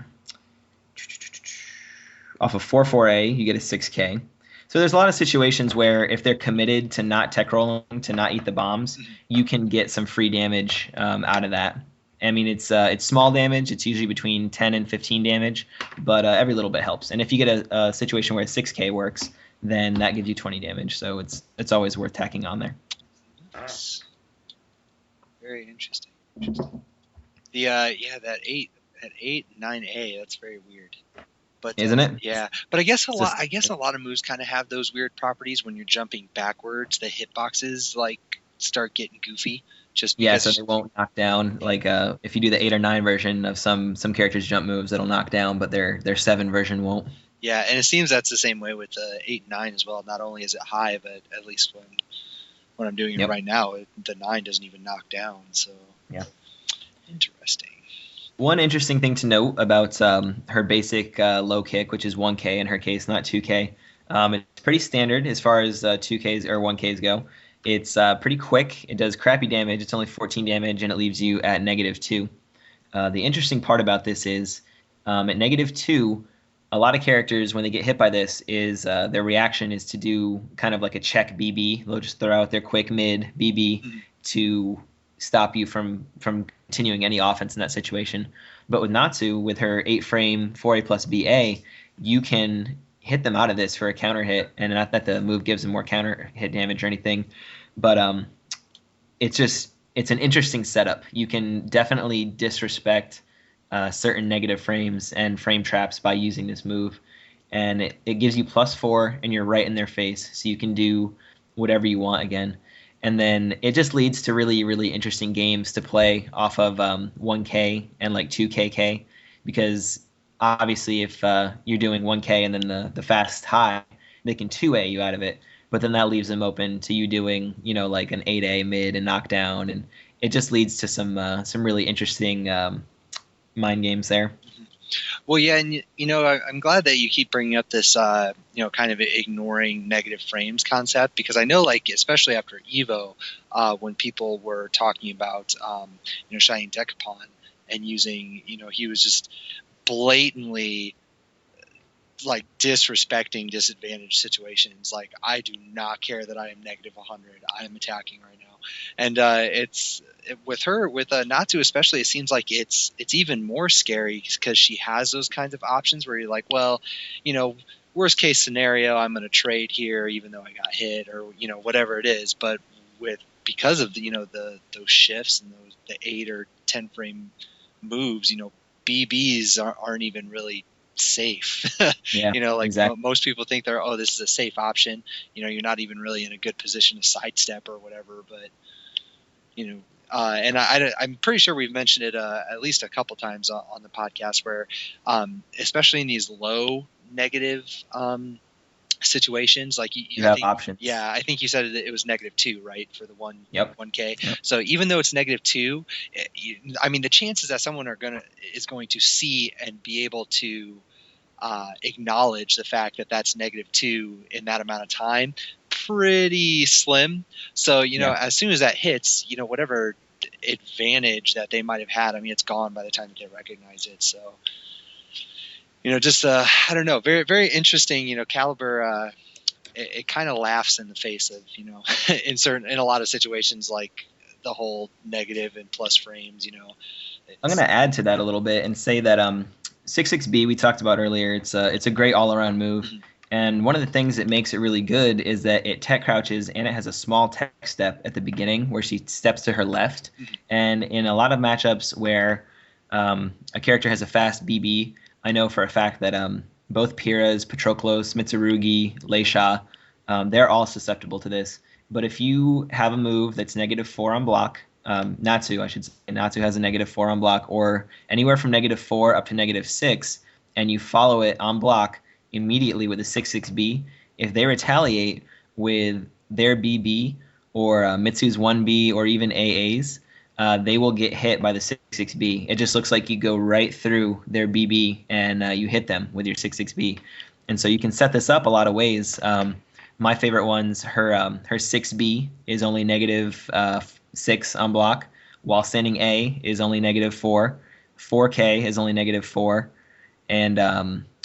Off of 44A, you get a 6K. So there's a lot of situations where if they're committed to not tech rolling, to not eat the bombs, you can get some free damage out of that. I mean, it's small damage. It's usually between 10 and 15 damage, but every little bit helps. And if you get a situation where 6K works, then that gives you 20 damage. So it's always worth tacking on there.
Nice. Very interesting. That 9A, that's very weird. But
isn't it?
Yeah, but I guess a lot of moves kind of have those weird properties when you're jumping backwards. The hitboxes like start getting goofy. Just because,
so they won't knock down. Like if you do the 8 or 9 version of some characters' jump moves, it'll knock down, but their 7 version won't.
Yeah, and it seems that's the same way with the 8 and 9 as well. Not only is it high, but at least when I'm doing it right now, the 9 doesn't even knock down. So
yeah,
interesting. One
interesting thing to note about her basic low kick, which is 1K in her case, not 2K. It's pretty standard as far as 2Ks or 1Ks go. It's pretty quick. It does crappy damage. It's only 14 damage, and it leaves you at -2. The interesting part about this is at -2, a lot of characters, when they get hit by this, is their reaction is to do kind of like a check BB. They'll just throw out their quick mid BB to stop you from continuing any offense in that situation. But with Natsu, with her 8-frame 4A plus BA, you can hit them out of this for a counter hit, and not that the move gives them more counter hit damage or anything, but it's an interesting setup. You can definitely disrespect certain negative frames and frame traps by using this move, and it gives you +4, and you're right in their face, so you can do whatever you want again. And then it just leads to really, really interesting games to play off of 1K and like 2KK, because obviously if you're doing 1K and then the fast high, they can 2A you out of it, but then that leaves them open to you doing, like an 8A mid and knockdown, and it just leads to some really interesting mind games there.
Well, yeah, and I'm glad that you keep bringing up this, kind of ignoring negative frames concept, because I know, like, especially after Evo, when people were talking about, shining Decapon and using, he was just blatantly like disrespecting disadvantaged situations. Like, I do not care that I am -100. I am attacking right now. And with Natsu especially, it seems like it's even more scary because she has those kinds of options where you're like, well, worst case scenario, I'm going to trade here even though I got hit, or whatever it is. But because of those shifts and the 8 or 10 frame moves, BBs aren't even really safe.
Yeah, exactly.
Most people think this is a safe option. You're not even really in a good position to sidestep or whatever. But and I'm pretty sure we've mentioned it at least a couple times on the podcast, where especially in these low negative situations, like you
have options.
Yeah, I think you said it was -2, right, for the 1K.
Yep.
So even though it's -2, the chances that someone is going to see and be able to acknowledge the fact that that's -2 in that amount of time, pretty slim. So as soon as that hits, whatever advantage that they might have had, it's gone by the time that they recognize it. So I don't know, very, very interesting. Caliber, it kind of laughs in the face of in a lot of situations, like the whole negative and plus frames.
I'm going to add to that a little bit and say that 6-6B we talked about earlier. It's a great all-around move. Mm-hmm. And one of the things that makes it really good is that it tech crouches, and it has a small tech step at the beginning where she steps to her left. Mm-hmm. And in a lot of matchups where a character has a fast BB, I know for a fact that both Pyrrhas, Patroclus, Mitsurugi, Leisha, they're all susceptible to this. But if you have a move that's -4 on block, Natsu, I should say, Natsu has a -4 on block, or anywhere from -4 up to -6, and you follow it on block immediately with a 6/6B, if they retaliate with their BB or Mitsu's 1B or even AAs, they will get hit by the 6/6B. It just looks like you go right through their BB and you hit them with your 6/6B. And so you can set this up a lot of ways. My favorite ones, her 6B is only -6 on block, while standing A is only -4. 4K is only -4, and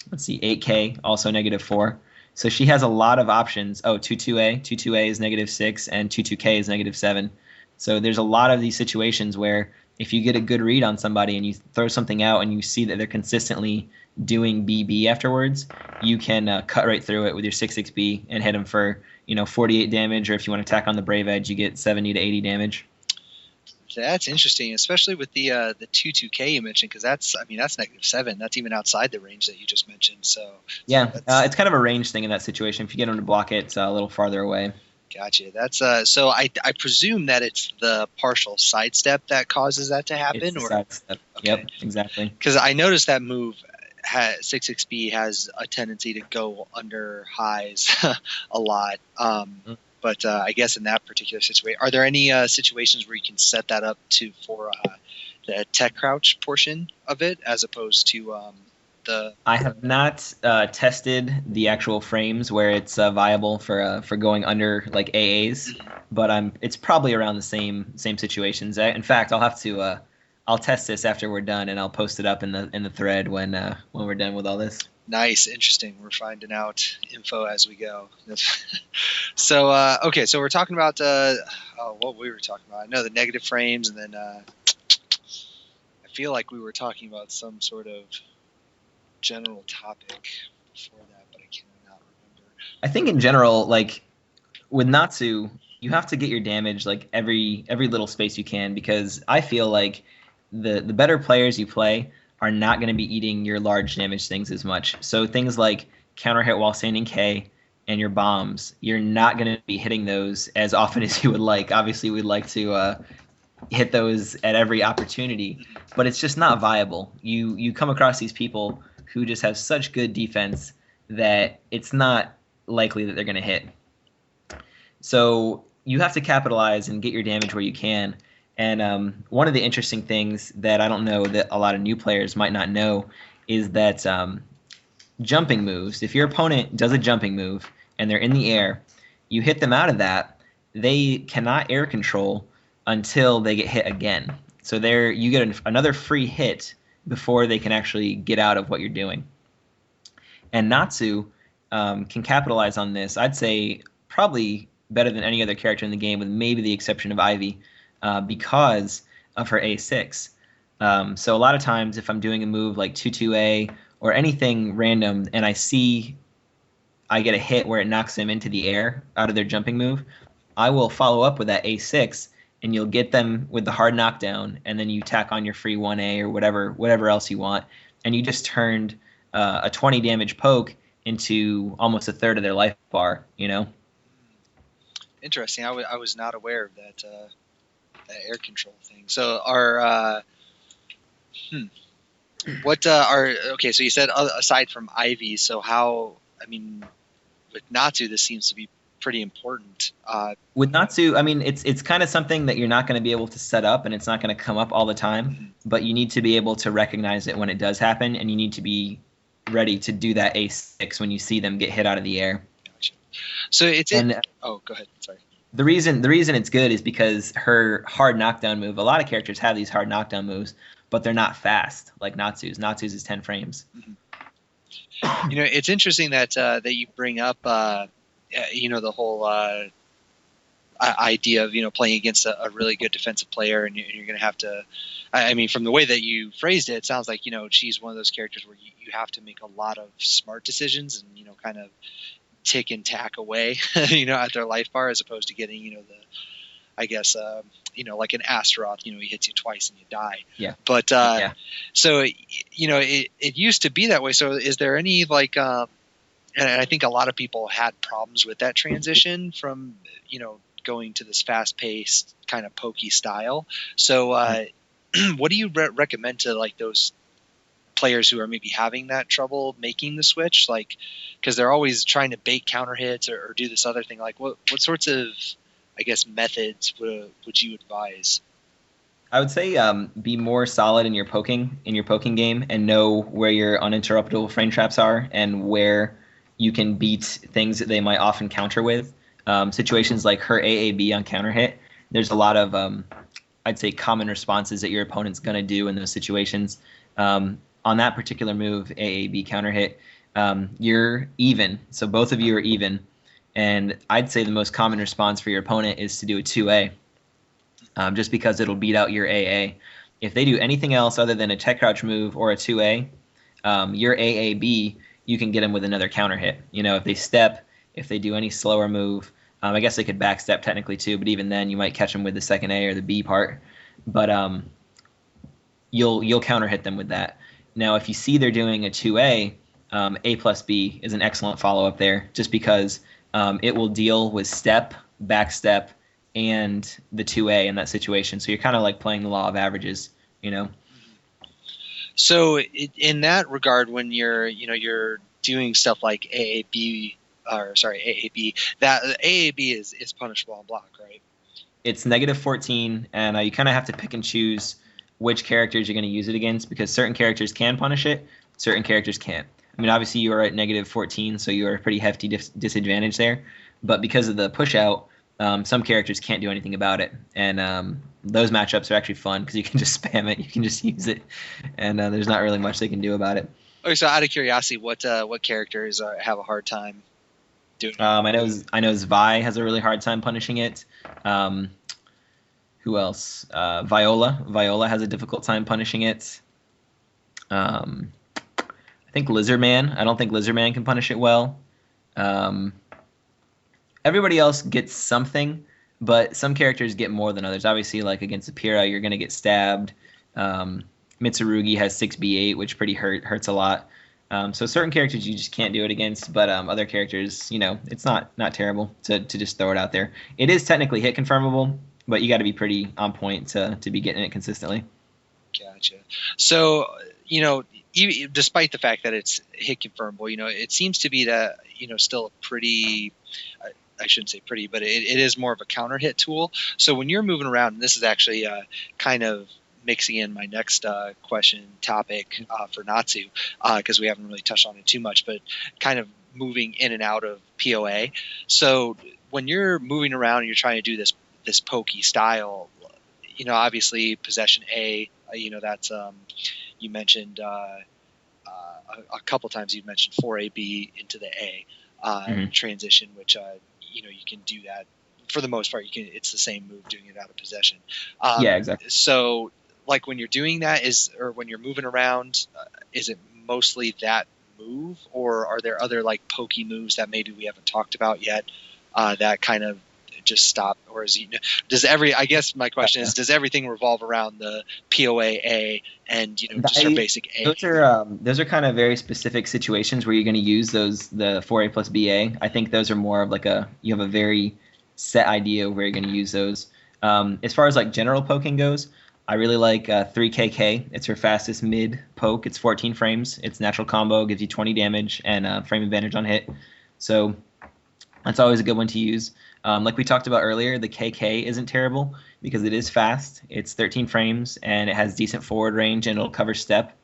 let's see, 8K also -4. So she has a lot of options. Oh, 22A. 22A is -6, and 22K is -7. So there's a lot of these situations where if you get a good read on somebody and you throw something out and you see that they're consistently doing BB afterwards, you can cut right through it with your 6/6B and hit them for 48 damage, or if you want to tack on the Brave Edge, you get 70 to 80 damage.
That's interesting, especially with the 22K you mentioned, because that's -7. That's even outside the range that you just mentioned. So
yeah, it's kind of a range thing in that situation. If you get them to block it, it's a little farther away.
Gotcha. That's so I presume that it's the partial sidestep that causes that to happen,
It's the sidestep. Okay. Yep, exactly.
Because I noticed that move 6/6B has a tendency to go under highs a lot. But I guess in that particular situation, are there any situations where you can set that up for the tech crouch portion of it, as opposed to the?
I have not tested the actual frames where it's viable for going under like AAs, but it's probably around the same situations. In fact, I'll test this after we're done, and I'll post it up in the thread when we're done with all this.
Nice, interesting. We're finding out info as we go. So okay, so we're talking about what we were talking about. I know the negative frames, and then I feel like we were talking about some sort of general topic before that, but I cannot remember.
I think in general, like with Natsu, you have to get your damage like every little space you can, because I feel like the better players you play are not going to be eating your large damage things as much. So things like counter hit while standing K and your bombs, you're not going to be hitting those as often as you would like. Obviously, we'd like to hit those at every opportunity, but it's just not viable. You come across these people who just have such good defense that it's not likely that they're going to hit. So you have to capitalize and get your damage where you can. And one of the interesting things that I don't know that a lot of new players might not know is that jumping moves, if your opponent does a jumping move and they're in the air, you hit them out of that, they cannot air control until they get hit again. So you get another free hit before they can actually get out of what you're doing. And Natsu can capitalize on this, I'd say, probably better than any other character in the game, with maybe the exception of Ivy, because of her A6. So a lot of times if I'm doing a move like 22A or anything random and I get a hit where it knocks them into the air out of their jumping move, I will follow up with that A6, and you'll get them with the hard knockdown, and then you tack on your free 1A or whatever else you want, and you just turned a 20 damage poke into almost a third of their life bar,
Interesting. I was not aware of that air control thing. So okay, so you said aside from Ivy, so with Natsu, this seems to be pretty important.
With Natsu, it's kind of something that you're not going to be able to set up, and it's not going to come up all the time, but you need to be able to recognize it when it does happen, and you need to be ready to do that A6 when you see them get hit out of the air.
Gotcha. So go ahead. Sorry.
The reason it's good is because her hard knockdown move, a lot of characters have these hard knockdown moves, but they're not fast like Natsu's. Natsu's is 10 frames.
Mm-hmm. It's interesting that you bring up the whole idea of playing against a really good defensive player, and you're going to have to. From the way that you phrased it, it sounds like she's one of those characters where you have to make a lot of smart decisions and kind of tick and tack away at their life bar, as opposed to getting I guess, like an Astaroth, he hits you twice and you die.
Yeah.
But
Yeah.
so, it used to be that way. So is there any and I think a lot of people had problems with that transition from, going to this fast paced kind of pokey style. So what do you recommend to like those players who are maybe having that trouble making the switch, like, because they're always trying to bait counter hits or do this other thing? Like, what sorts of, I guess, methods would you advise?
I would say be more solid in your poking game, and know where your uninterruptible frame traps are and where you can beat things that they might often counter with. Situations like her AAB on counter hit. There's a lot of I'd say common responses that your opponent's gonna do in those situations. On that particular move, AAB counter hit, you're even. So both of you are even. And I'd say the most common response for your opponent is to do a 2A, just because it'll beat out your AA. If they do anything else other than a tech crouch move or a 2A, your AAB, you can get them with another counter hit. If they step, if they do any slower move, I guess they could backstep technically too, but even then you might catch them with the second A or the B part. But you'll counter hit them with that. Now, if you see they're doing a 2A, A plus B is an excellent follow-up there, just because it will deal with step, backstep, and the 2A in that situation. So you're kind of like playing the law of averages,
So in that regard, when you're doing stuff like AAB, that AAB is punishable on block, right?
It's -14, and you kind of have to pick and choose which characters you're going to use it against, because certain characters can punish it, certain characters can't. I mean, obviously you are at -14, so you are a pretty hefty disadvantage there. But because of the push out, some characters can't do anything about it, and those matchups are actually fun because you can just spam it, you can just use it, and there's not really much they can do about it.
Okay, so out of curiosity, what characters have a hard time doing it?
I know Zvi has a really hard time punishing it. Who else? Viola has a difficult time punishing it. I think Lizardman. I don't think Lizardman can punish it well. Everybody else gets something, but some characters get more than others. Obviously, like against Apira, you're going to get stabbed. Mitsurugi has 6B8, which hurts a lot. So certain characters you just can't do it against, but other characters, it's not terrible to just throw it out there. It is technically hit confirmable, but you got to be pretty on point to be getting it consistently.
Gotcha. So, despite the fact that it's hit confirmable, it seems to be that, still a pretty, I shouldn't say pretty, but it is more of a counter hit tool. So when you're moving around, and this is actually kind of mixing in my next question topic for Natsu, because we haven't really touched on it too much, but kind of moving in and out of POA. So when you're moving around and you're trying to do this pokey style, obviously possession A, that's you mentioned a couple times. You mentioned 4AB into the A transition, which you can do that for the most part. It's the same move doing it out of possession.
Yeah, exactly.
So like when you're doing that, or when you're moving around, is it mostly that move, or are there other like pokey moves that maybe we haven't talked about yet that kind of just stop? Or I guess my question is, does everything revolve around the POA and just our basic A?
Those are kind of very specific situations where you're going to use the 4A plus BA. I think those are more of like you have a very set idea of where you're going to use those. As far as like general poking goes, I really like 3KK. It's her fastest mid poke. It's 14 frames. It's natural combo, gives you 20 damage and frame advantage on hit. So that's always a good one to use. Like we talked about earlier, the KK isn't terrible because it is fast. It's 13 frames and it has decent forward range and it'll cover step.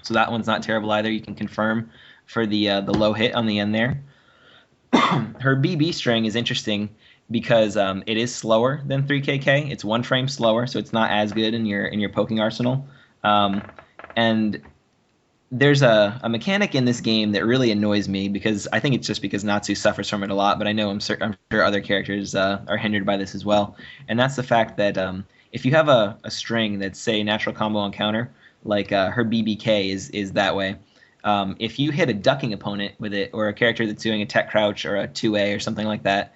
So that one's not terrible either. You can confirm for the low hit on the end there. Her BB string is interesting because it is slower than 3KK. It's 1 frame slower, so it's not as good in your poking arsenal. And there's a mechanic in this game that really annoys me, because I think it's just because Natsu suffers from it a lot, but I'm sure other characters are hindered by this as well. And that's the fact that if you have a string that's, say, natural combo on counter, like her BBK is that way. If you hit a ducking opponent with it, or a character that's doing a tech crouch or a 2A or something like that,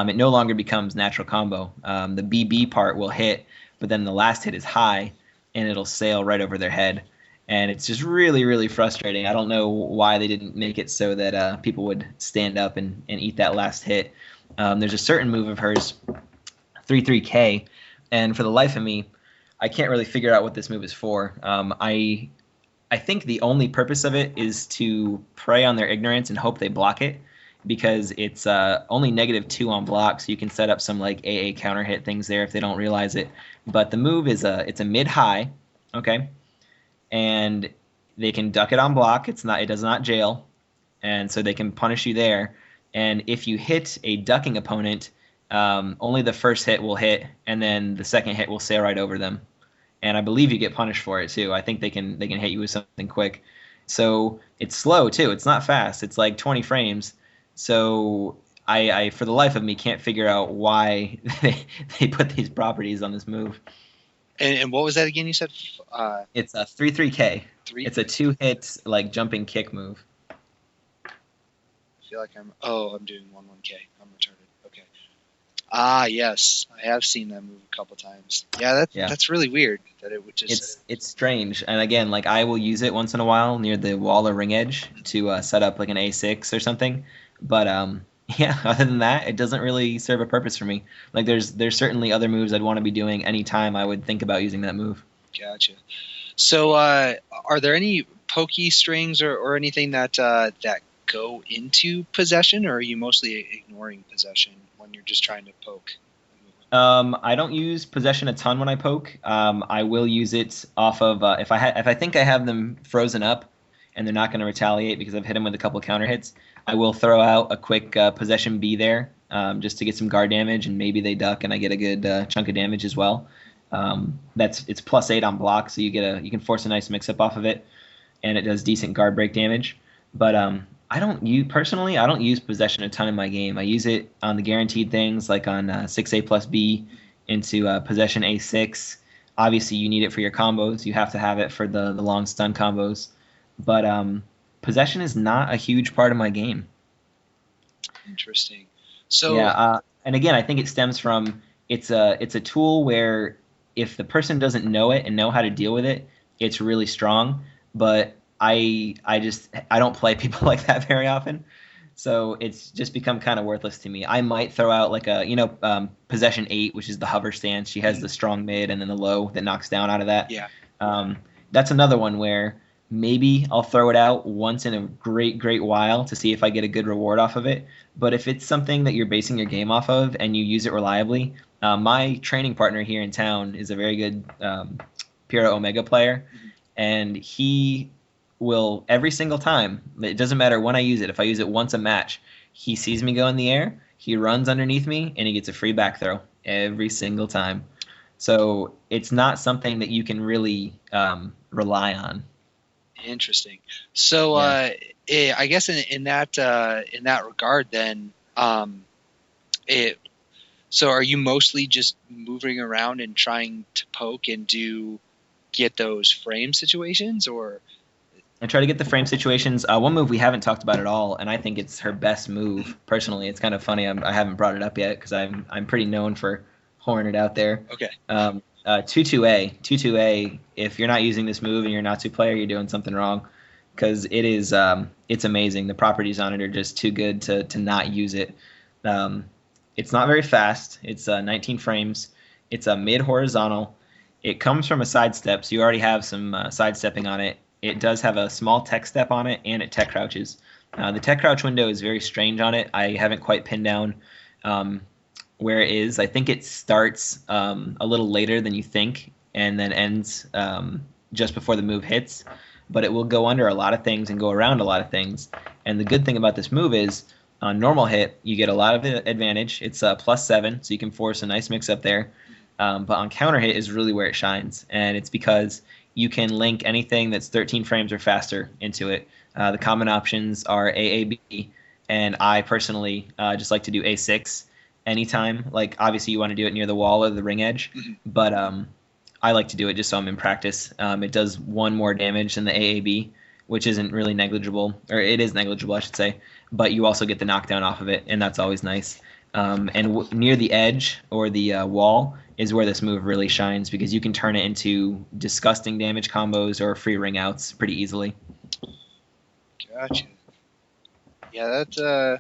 it no longer becomes natural combo. The BB part will hit, but then the last hit is high, and it'll sail right over their head. And it's just really, really frustrating. I don't know why they didn't make it so that people would stand up and eat that last hit. There's a certain move of hers, 3-3K, and for the life of me, I can't really figure out what this move is for. I think the only purpose of it is to prey on their ignorance and hope they block it, because it's only -2 on block, so you can set up some like AA counter hit things there if they don't realize it. But the move is it's a mid-high, okay, and they can duck it on block. It does not jail, and so they can punish you there. And if you hit a ducking opponent, only the first hit will hit, and then the second hit will sail right over them. And I believe you get punished for it too. I think they can hit you with something quick. So it's slow too. It's not fast. It's like 20 frames. So I for the life of me can't figure out why they put these properties on this move.
And what was that again? You said
it's a 3-3K.
3.
It's a 2-hit like jumping kick move.
I feel like I'm doing 1-1K. I'm retarded. Okay. Ah, yes, I have seen that move a couple times. Yeah, that's really weird that it would just.
It's strange, and again, like I will use it once in a while near the wall or ring edge to set up like an A6 or something. But yeah, other than that, it doesn't really serve a purpose for me. Like there's certainly other moves I'd want to be doing anytime I would think about using that move.
Gotcha. So, are there any pokey strings or anything that go into possession, or are you mostly ignoring possession when you're just trying to poke?
I don't use possession a ton when I poke. I will use it off of if I think I have them frozen up and they're not going to retaliate because I've hit them with a couple of counter hits. I will throw out a quick possession B there just to get some guard damage, and maybe they duck and I get a good chunk of damage as well. It's +8 on block, so you can force a nice mix up off of it, and it does decent guard break damage. But I don't use possession a ton in my game. I use it on the guaranteed things like on 6A+B into possession A6. Obviously, you need it for your combos. You have to have it for the long stun combos. But possession is not a huge part of my game.
Interesting. So
yeah, and again, I think it stems from it's a tool where if the person doesn't know it and know how to deal with it, it's really strong. But I don't play people like that very often, so it's just become kind of worthless to me. I might throw out like possession 8, which is the hover stance. She has the strong mid and then the low that knocks down out of that.
Yeah.
That's another one where maybe I'll throw it out once in a great while to see if I get a good reward off of it. But if it's something that you're basing your game off of and you use it reliably, my training partner here in town is a very good Pura Omega player, and he will every single time, it doesn't matter when I use it, if I use it once a match, he sees me go in the air, he runs underneath me, and he gets a free back throw every single time. So it's not something that you can really rely on.
Interesting. So I guess in that regard, then, so are you mostly just moving around and trying to poke and get those frame situations, or?
I try to get the frame situations. One move we haven't talked about at all, and I think it's her best move personally. It's kind of funny I haven't brought it up yet because I'm pretty known for whoring it out there.
Okay.
2-2A. If you're not using this move and you're a Natsu player, you're doing something wrong, because it is it's amazing. The properties on it are just too good to not use it. It's not very fast. It's 19 frames. It's a mid horizontal. It comes from a sidestep, so you already have some sidestepping on it. It does have a small tech step on it, and it tech crouches. The tech crouch window is very strange on it. I haven't quite pinned down where it is. I think it starts a little later than you think and then ends just before the move hits. But it will go under a lot of things and go around a lot of things. And the good thing about this move is on normal hit, you get a lot of advantage. It's +7, so you can force a nice mix up there. But on counter hit is really where it shines. And it's because you can link anything that's 13 frames or faster into it. The common options are AAB, and I personally just like to do A6 anytime. Like, obviously you want to do it near the wall or the ring edge, but I like to do it just so I'm in practice. It does 1 more damage than the AAB, which isn't really negligible, or it is negligible, I should say, but you also get the knockdown off of it, and that's always nice. And near the edge or the wall is where this move really shines because you can turn it into disgusting damage combos or free ring outs pretty easily.
Gotcha. Yeah, that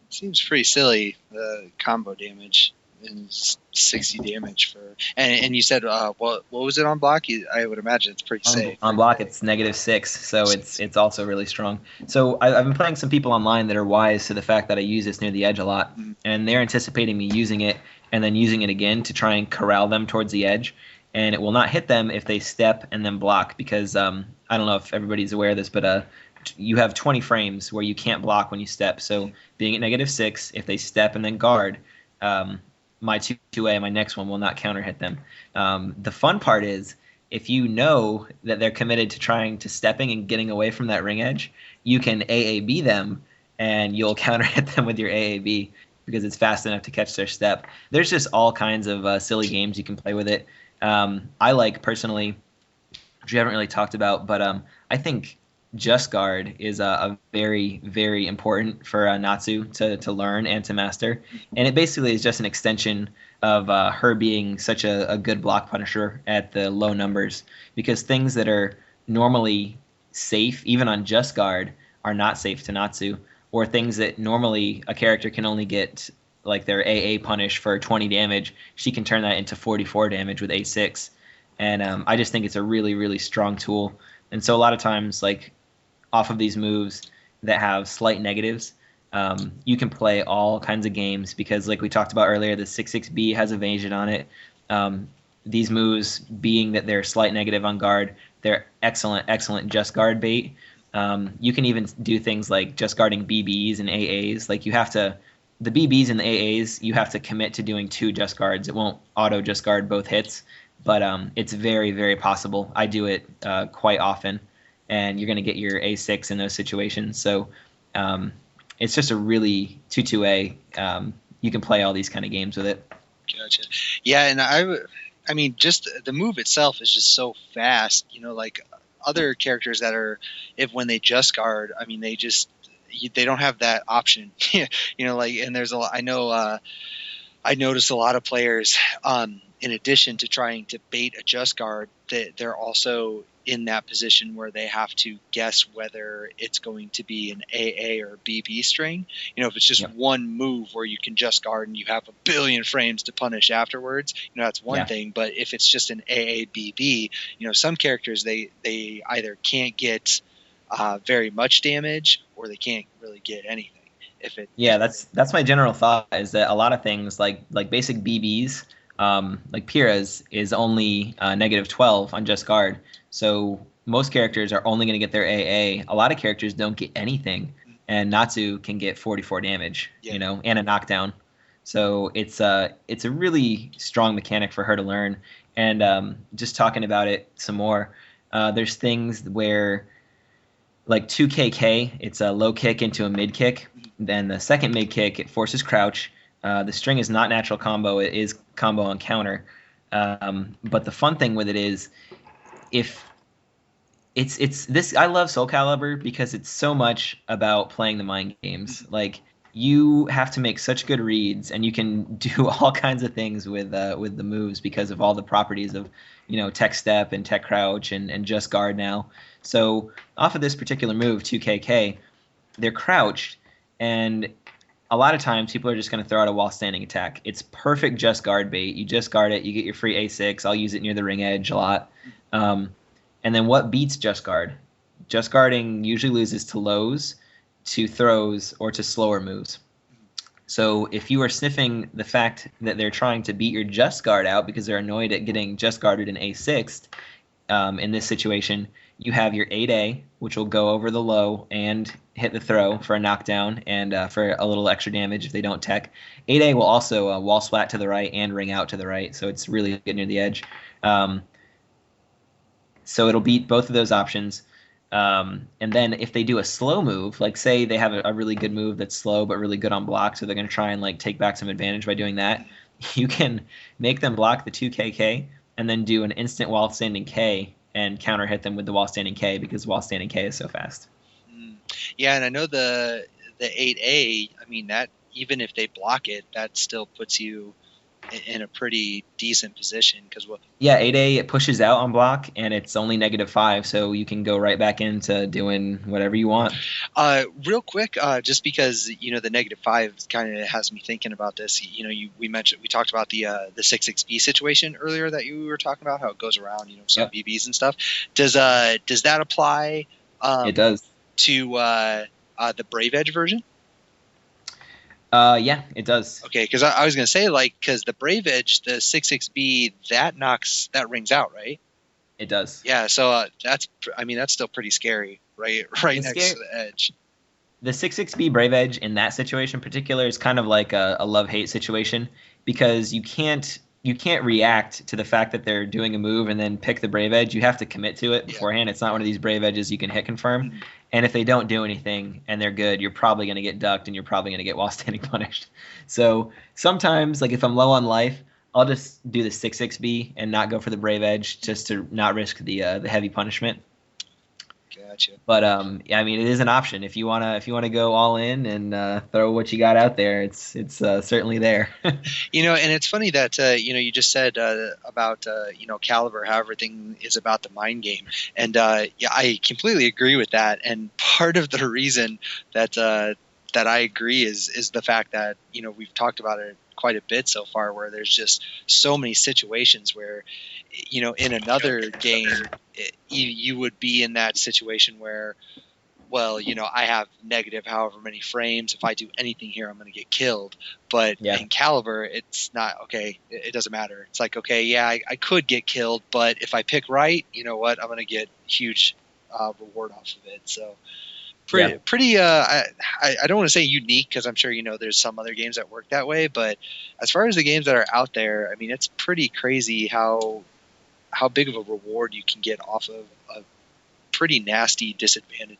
seems pretty silly. The combo damage and 60 damage for, and you said what was it on block? I would imagine it's pretty safe.
On block, it's -6, so it's also really strong. So I've been playing some people online that are wise to the fact that I use this near the edge a lot, and they're anticipating me using it and then using it again to try and corral them towards the edge. And it will not hit them if they step and then block because I don't know if everybody's aware of this, but you have 20 frames where you can't block when you step. So being at -6, if they step and then guard, my 2A, my next one will not counter hit them. The fun part is if you know that they're committed to trying to stepping and getting away from that ring edge, you can AAB them and you'll counter hit them with your AAB because it's fast enough to catch their step. There's just all kinds of silly games you can play with it. I like personally, which we haven't really talked about, but I think Just Guard is a very, very important for Natsu to learn and to master. And it basically is just an extension of her being such a good block punisher at the low numbers. Because things that are normally safe, even on Just Guard, are not safe to Natsu. Or things that normally a character can only get like their AA punish for 20 damage, she can turn that into 44 damage with A6. And I just think it's a really, really strong tool. And so a lot of times, like, off of these moves that have slight negatives, you can play all kinds of games because, like we talked about earlier, the 6/6B has evasion on it. These moves, being that they're slight negative on guard, they're excellent just guard bait. You can even do things like just guarding BBs and AAs. Like the BBs and the AAs, you have to commit to doing 2 just guards. It won't auto just guard both hits, but it's very, very possible. I do it quite often. And you're going to get your A6 in those situations. So it's just a really 2-2A. You can play all these kind of games with it.
Gotcha. Yeah, and I mean, just the move itself is just so fast. You know, like other characters that are, when they just guard, I mean, they don't have that option. You know, like, and there's I know I noticed a lot of players, in addition to trying to bait a just guard, that they're also in that position where they have to guess whether it's going to be an AA or BB string. You know, if it's just one move where you can just guard and you have a billion frames to punish afterwards, you know, that's one thing. But if it's just an AA BB, you know, some characters, they either can't get very much damage or they can't really get anything.
That's my general thought, is that a lot of things like basic BBs, like Pyrrha's is only -12 on just guard. So most characters are only going to get their AA. A lot of characters don't get anything, and Natsu can get 44 damage, you know, and a knockdown. So it's a really strong mechanic for her to learn. And just talking about it some more, there's things where, like 2KK, it's a low kick into a mid kick. Then the second mid kick, it forces crouch. The string is not natural combo; it is combo on counter. But the fun thing with it is, if it's this, I love Soul Calibur because it's so much about playing the mind games. Like, you have to make such good reads, and you can do all kinds of things with the moves because of all the properties of, you know, tech step and tech crouch and just guard now. So off of this particular move, 2KK, they're crouched, and a lot of times people are just going to throw out a while standing attack. It's perfect just guard bait. You just guard it, you get your free A6. I'll use it near the ring edge a lot. And then what beats just guard? Just guarding usually loses to lows, to throws, or to slower moves. So if you are sniffing the fact that they're trying to beat your just guard out because they're annoyed at getting just guarded in A6, in this situation, you have your 8A, which will go over the low and hit the throw for a knockdown and for a little extra damage if they don't tech. 8A will also wall splat to the right and ring out to the right, so it's really good near the edge. So it'll beat both of those options. And then if they do a slow move, like say they have a really good move that's slow but really good on block, so they're going to try and like take back some advantage by doing that, you can make them block the 2KK and then do an instant while standing K and counter hit them with the while standing K because while standing K is so fast.
Yeah, and I know the 8A, I mean, that even if they block it, that still puts you in a pretty decent position. Because
Yeah, 8A, it pushes out on block, and it's only -5, so you can go right back into doing whatever you want.
Real quick, just because the -5 kind of has me thinking about this. We talked about the 6xb situation earlier that you were talking about, how it goes around, some
Yep.
BBs and stuff. Does that apply
It does.
to the Brave Edge version?
Yeah, it does.
Okay, because I was gonna say, because the Brave Edge, the 6xb, that rings out, right?
It does.
Yeah, so that's still pretty scary, right? Right
It's
next
scary.
to the edge.
The 6xb Brave Edge in that situation in particular is kind of like a love-hate situation, because you can't react to the fact that they're doing a move and then pick the Brave Edge. You have to commit to it beforehand. It's not one of these Brave Edges you can hit confirm.
Mhm.
And if they don't do anything and they're good, you're probably going to get ducked and you're probably going to get while standing punished. So sometimes, like if I'm low on life, I'll just do the 6xb and not go for the Brave Edge, just to not risk the heavy punishment.
Gotcha.
But yeah, I mean, it is an option if you wanna go all in and throw what you got out there. It's certainly there.
And it's funny that you just said about Caliber, how everything is about the mind game, and yeah, I completely agree with that. And part of the reason that I agree is the fact that we've talked about it quite a bit so far, where there's just so many situations where in another game you would be in that situation where, well, I have negative however many frames. If I do anything here, I'm going to get killed. But in Caliber, it's not okay. It doesn't matter. It's like, okay, yeah, I could get killed, but if I pick right, you know what? I'm going to get huge reward off of it. So pretty. I don't want to say unique, because I'm sure there's some other games that work that way. But as far as the games that are out there, I mean, it's pretty crazy how big of a reward you can get off of a pretty nasty disadvantage.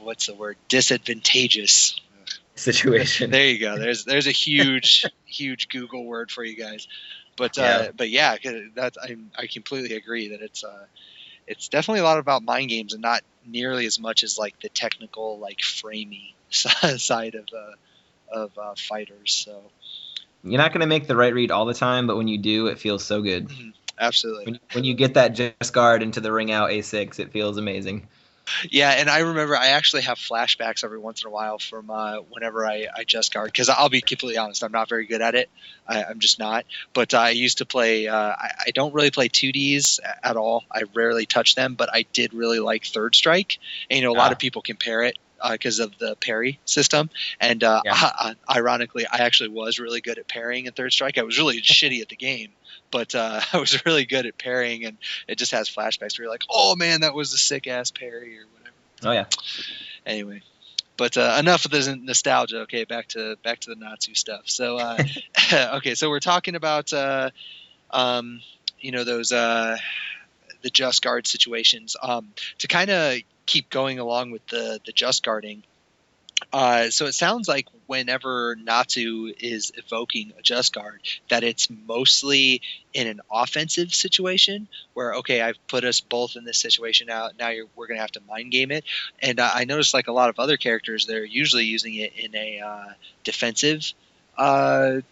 What's the word? Disadvantageous
situation.
There you go. There's a huge Google word for you guys. But yeah, I completely agree that it's definitely a lot about mind games, and not nearly as much as like the technical, like framey side of fighters. So
you're not going to make the right read all the time, but when you do, it feels so good.
Mm-hmm. Absolutely.
When you get that just guard into the ring out A6, it feels amazing.
Yeah, and I remember I actually have flashbacks every once in a while from whenever I just guard, because I'll be completely honest, I'm not very good at it. I'm just not. But I used to play. I don't really play 2Ds at all. I rarely touch them, but I did really like Third Strike. And a lot of people compare it because of the parry system. And ironically, I actually was really good at parrying in Third Strike. I was really shitty at the game, but I was really good at parrying, and it just has flashbacks where you're like, oh man, that was a sick ass parry or whatever.
Oh yeah.
Anyway, but enough of the nostalgia. Okay, back to the Natsu stuff. So okay, so we're talking about those the just guard situations. To kind of keep going along with the just guarding. So it sounds like whenever Natsu is evoking a just guard, that it's mostly in an offensive situation where, okay, I've put us both in this situation now. Now we're going to have to mind game it. And I noticed, like a lot of other characters, they're usually using it in a defensive kind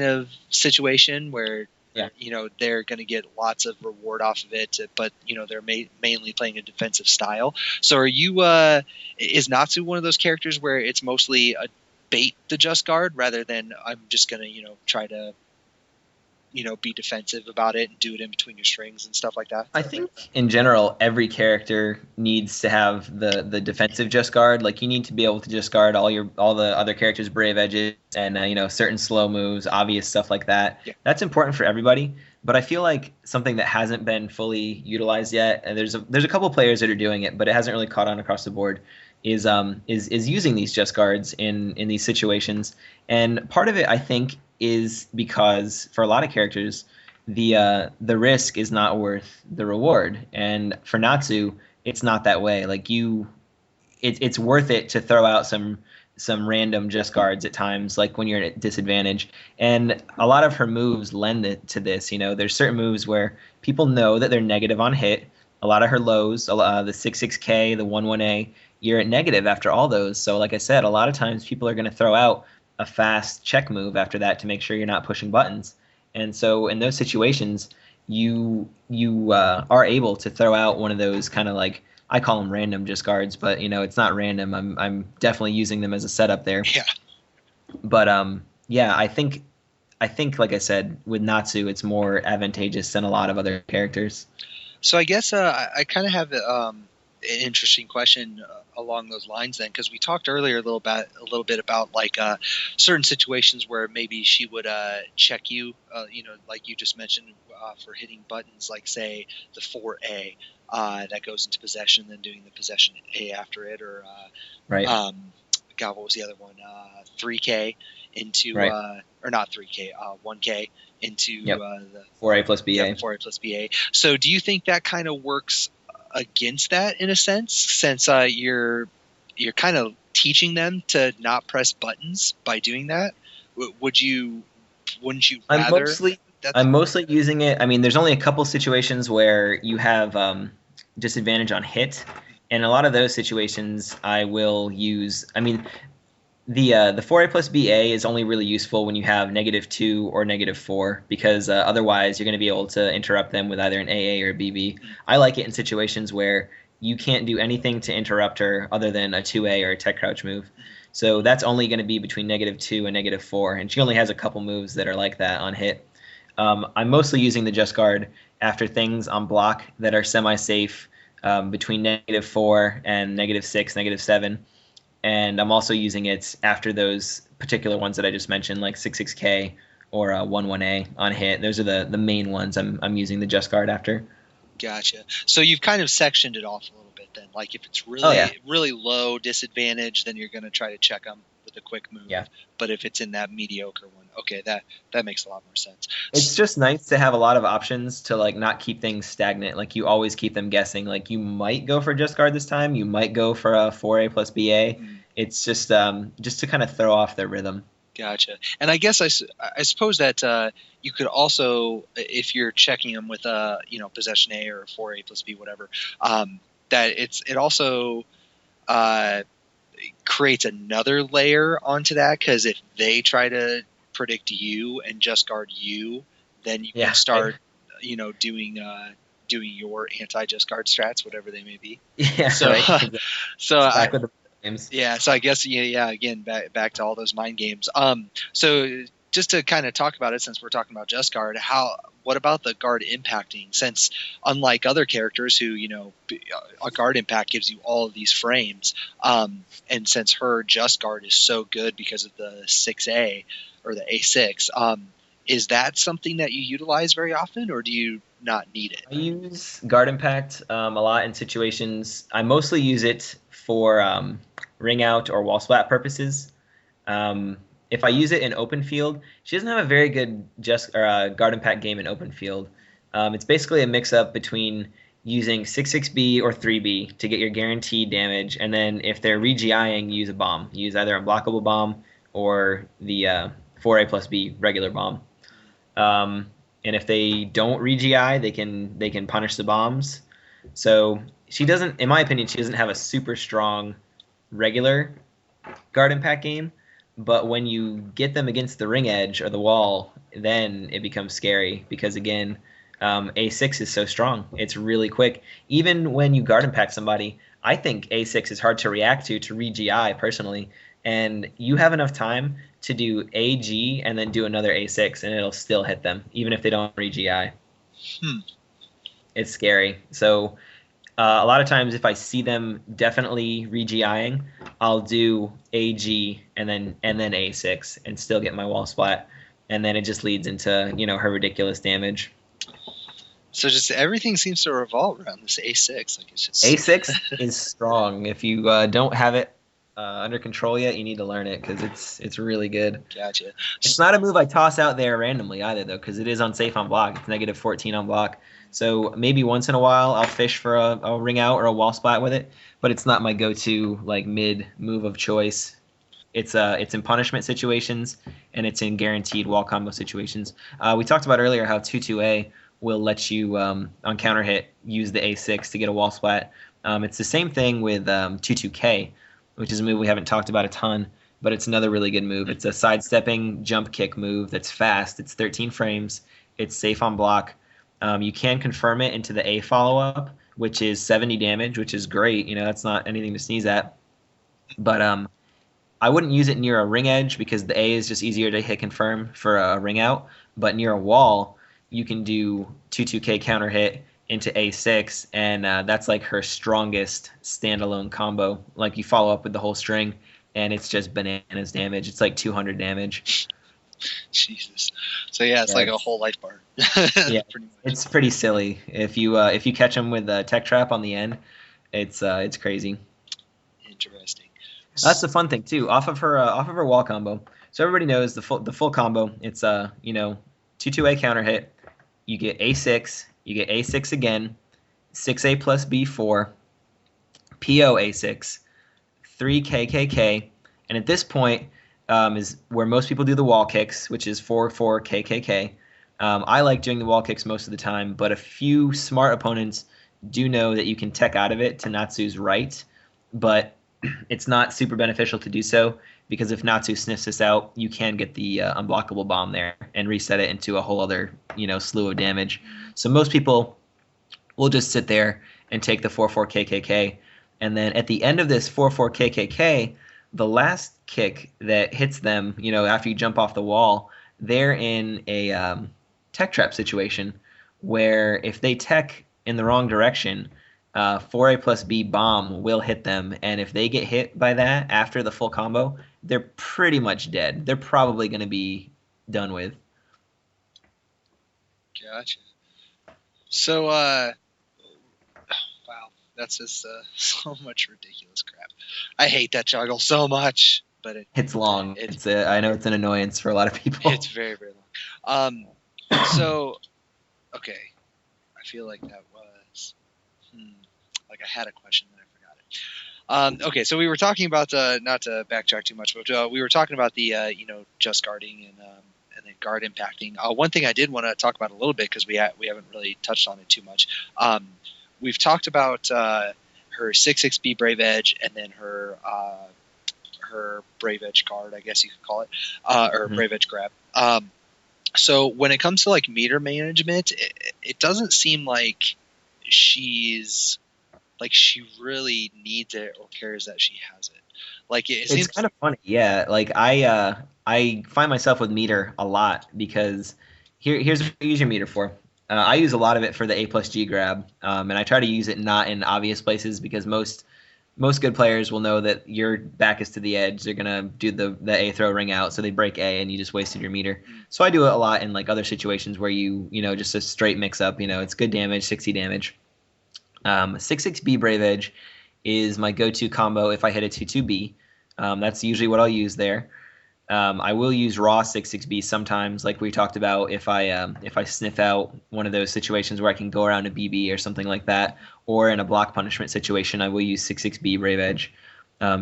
of situation where they're going to get lots of reward off of it, but they're mainly playing a defensive style. So are you is Natsu one of those characters where it's mostly a bait the just guard rather than I'm just going to try to be defensive about it and do it in between your strings and stuff like that?
I think in general every character needs to have the defensive just guard. Like you need to be able to just guard all the other characters' brave edges and certain slow moves, obvious stuff like that. Yeah. That's important for everybody. But I feel like something that hasn't been fully utilized yet, and there's a couple players that are doing it, but it hasn't really caught on across the board, is using these just guards in these situations. And part of it, I think, is because for a lot of characters, the risk is not worth the reward, and for Natsu, it's not that way. Like it's worth it to throw out some random just guards at times, like when you're at a disadvantage. And a lot of her moves lend it to this. There's certain moves where people know that they're negative on hit. A lot of her lows, the 6-6K, the 1-1A, you're at negative after all those. So like I said, a lot of times people are going to throw out a fast check move after that to make sure you're not pushing buttons. And so in those situations, you are able to throw out one of those kind of like, I call them random discards, but it's not random. I'm definitely using them as a setup there.
Yeah.
But yeah, I think like I said with Natsu, it's more advantageous than a lot of other characters.
So I guess I kind of have an interesting question along those lines then, because we talked earlier a little bit about like certain situations where maybe she would check you, like you just mentioned for hitting buttons, like say the 4A that goes into possession, then doing the possession A after it, or
Right.
God, what was the other one? 3K into
Right.
or not 3K, 1K into
Yep.
the
4A plus BA.
yeah, 4A plus BA. So do you think that kind of works against that in a sense, since you're kind of teaching them to not press buttons by doing that? Wouldn't you
I'm
rather
mostly
that's
I'm mostly using it. I mean, there's only a couple situations where you have disadvantage on hit, and a lot of those situations I will use. I mean, the 4A plus BA is only really useful when you have -2 or -4 because otherwise you're going to be able to interrupt them with either an AA or a BB. I like it in situations where you can't do anything to interrupt her other than a 2A or a tech crouch move. So that's only going to be between -2 and -4, and she only has a couple moves that are like that on hit. I'm mostly using the Just Guard after things on block that are semi-safe between -4 and -6, -7, and I'm also using it after those particular ones that I just mentioned, like 66K or 11A on hit. Those are the main ones I'm using the Just Guard after.
Gotcha. So you've kind of sectioned it off a little bit then. Like if it's
Oh yeah,
really low disadvantage, then you're going to try to check them with a quick move.
yeah.
But if it's in that mediocre one, okay, that makes a lot more sense.
It's just nice to have a lot of options to like not keep things stagnant. Like you always keep them guessing. Like you might go for Just Guard this time. You might go for a 4A plus BA. It's just to kind of throw off their rhythm.
Gotcha. And I guess I suppose that you could also, if you're checking them with a possession A or 4A plus B, whatever, that it also uh, creates another layer onto that, because if they try to predict you and just guard you, then you can start doing your anti-just guard strats, whatever they may be.
Yeah,
So
right.
so
Back with the games.
yeah, so I guess yeah, again back to all those mind games. So just to kind of talk about it, since we're talking about Just Guard, what about the guard impacting? Since unlike other characters who a guard impact gives you all of these frames, and since her Just Guard is so good because of the 6A or the A6, is that something that you utilize very often, or do you not need it?
I use Guard Impact a lot in situations. I mostly use it for ring out or wall splat purposes. If I use it in open field, she doesn't have a very good Guard Impact game in open field. It's basically a mix-up between using 6/6B or 3B to get your guaranteed damage, and then if they're re-GIing, use a bomb. Use either a blockable bomb or the 4A plus B regular bomb. And if they don't re-GI, they can punish the bombs. So she doesn't, in my opinion, she doesn't have a super strong regular guard impact game. But when you get them against the ring edge or the wall, then it becomes scary because again, A6 is so strong. It's really quick. Even when you guard impact somebody, I think A6 is hard to react to re-GI personally. And you have enough time to do AG and then do another A6, and it'll still hit them, even if they don't re-GI. It's scary. So a lot of times if I see them definitely re-GIing, I'll do AG and then A6 and still get my wall splat. And then it just leads into, her ridiculous damage.
So just everything seems to revolve around this A6. Like it's just
A6 is strong. If you don't have it under control yet, you need to learn it because it's really good.
Gotcha.
It's not a move I toss out there randomly either, though, because it is unsafe on block. It's -14 on block. So maybe once in a while I'll fish for a ring out or a wall splat with it, but it's not my go-to like mid move of choice. It's in punishment situations and it's in guaranteed wall combo situations. We talked about earlier how 2-2A will let you on counter hit use the A6 to get a wall splat. It's the same thing with 2-2K, which is a move we haven't talked about a ton. but it's another really good move. It's a sidestepping jump kick move that's fast. It's 13 frames. It's safe on block. You can confirm it into the A follow-up, which is 70 damage, which is great. That's not anything to sneeze at. But I wouldn't use it near a ring edge because the A is just easier to hit confirm for a ring out. But near a wall, you can do 2-2K counter hit into A6, and that's like her strongest standalone combo. Like you follow up with the whole string, and it's just bananas damage. It's like 200 damage.
Jesus. So yeah, it's like a whole life bar.
Yeah, it's pretty silly. If you catch them with a tech trap on the end, it's crazy.
Interesting.
That's the fun thing too. Off of her wall combo. So everybody knows the full combo. It's 2-2A counter hit. You get A6. You get A6 again. 6A plus B4. PO A6. 3 KKK. And at this point is where most people do the wall kicks, which is 4-4 KKK. I like doing the wall kicks most of the time, but a few smart opponents do know that you can tech out of it to Natsu's right, but it's not super beneficial to do so because if Natsu sniffs this out, you can get the unblockable bomb there and reset it into a whole other slew of damage. So most people will just sit there and take the 4-4 KKK, and then at the end of this 4-4 KKK, the last kick that hits them, after you jump off the wall, they're in a tech trap situation where if they tech in the wrong direction, 4A plus B bomb will hit them, and if they get hit by that after the full combo, they're pretty much dead. They're probably going to be done with.
Gotcha. So, wow, that's just so much ridiculous crap. I hate that juggle so much, but
it's long. I know it's an annoyance for a lot of people.
It's very, very long. So, okay, I feel like that was like I had a question and I forgot it. Okay, so we were talking about not to backtrack too much, but we were talking about the just guarding and then guard impacting. One thing I did want to talk about a little bit because we haven't really touched on it too much. We've talked about her 6-6B Brave Edge and then her Brave Edge guard, I guess you could call it, or Brave Edge grab. So when it comes to like meter management, it doesn't seem like she really needs it or cares that she has it. Like it seems
kind of funny, yeah. Like I find myself with meter a lot because here's what I use your meter for. I use a lot of it for the A plus G grab, and I try to use it not in obvious places because most good players will know that your back is to the edge. They're gonna do the A throw ring out, so they break A, and you just wasted your meter. So I do it a lot in like other situations where you just a straight mix up. It's good damage, 60 damage. 6-6B Brave Edge is my go-to combo if I hit a 2-2B. That's usually what I'll use there. I will use raw 6-6B sometimes, like we talked about, if I sniff out one of those situations where I can go around a BB or something like that, or in a block punishment situation, I will use 6-6B Brave Edge.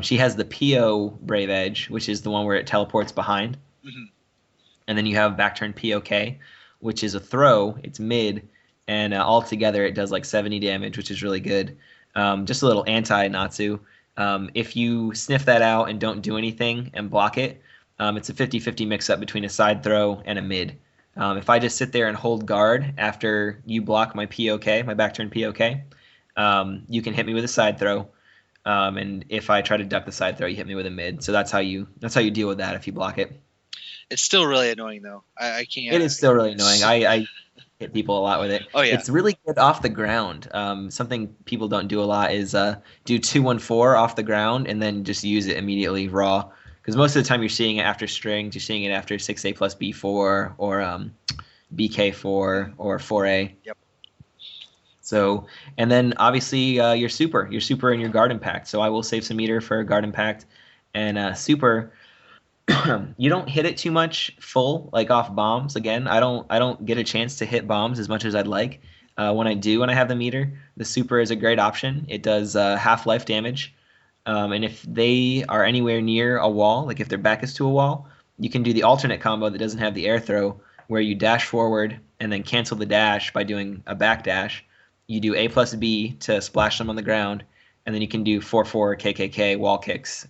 She has the PO Brave Edge, which is the one where it teleports behind. Mm-hmm. And then you have back turn POK, which is a throw. It's mid, and altogether it does like 70 damage, which is really good. Just a little anti-Natsu. If you sniff that out and don't do anything and block it, it's a 50-50 mix-up between a side throw and a mid. If I just sit there and hold guard after you block my POK, my back turn POK, you can hit me with a side throw. And if I try to duck the side throw, you hit me with a mid. So that's how you deal with that if you block it.
It's still really annoying, though. I can't.
It is still really annoying. I hit people a lot with it.
Oh, yeah.
It's really good off the ground. Something people don't do a lot is do 2-1-4 off the ground and then just use it immediately raw. Because most of the time you're seeing it after strings, you're seeing it after 6A plus B4 or BK4 or 4A.
Yep.
So, and then obviously your super and your guard impact. So I will save some meter for guard impact and super. You don't hit it too much full, like off bombs. Again, I don't get a chance to hit bombs as much as I'd like. When I do, when I have the meter, the super is a great option. It does half-life damage. And if they are anywhere near a wall, like if their back is to a wall, you can do the alternate combo that doesn't have the air throw, where you dash forward and then cancel the dash by doing a back dash. You do A plus B to splash them on the ground, and then you can do 4-4 KKK wall kicks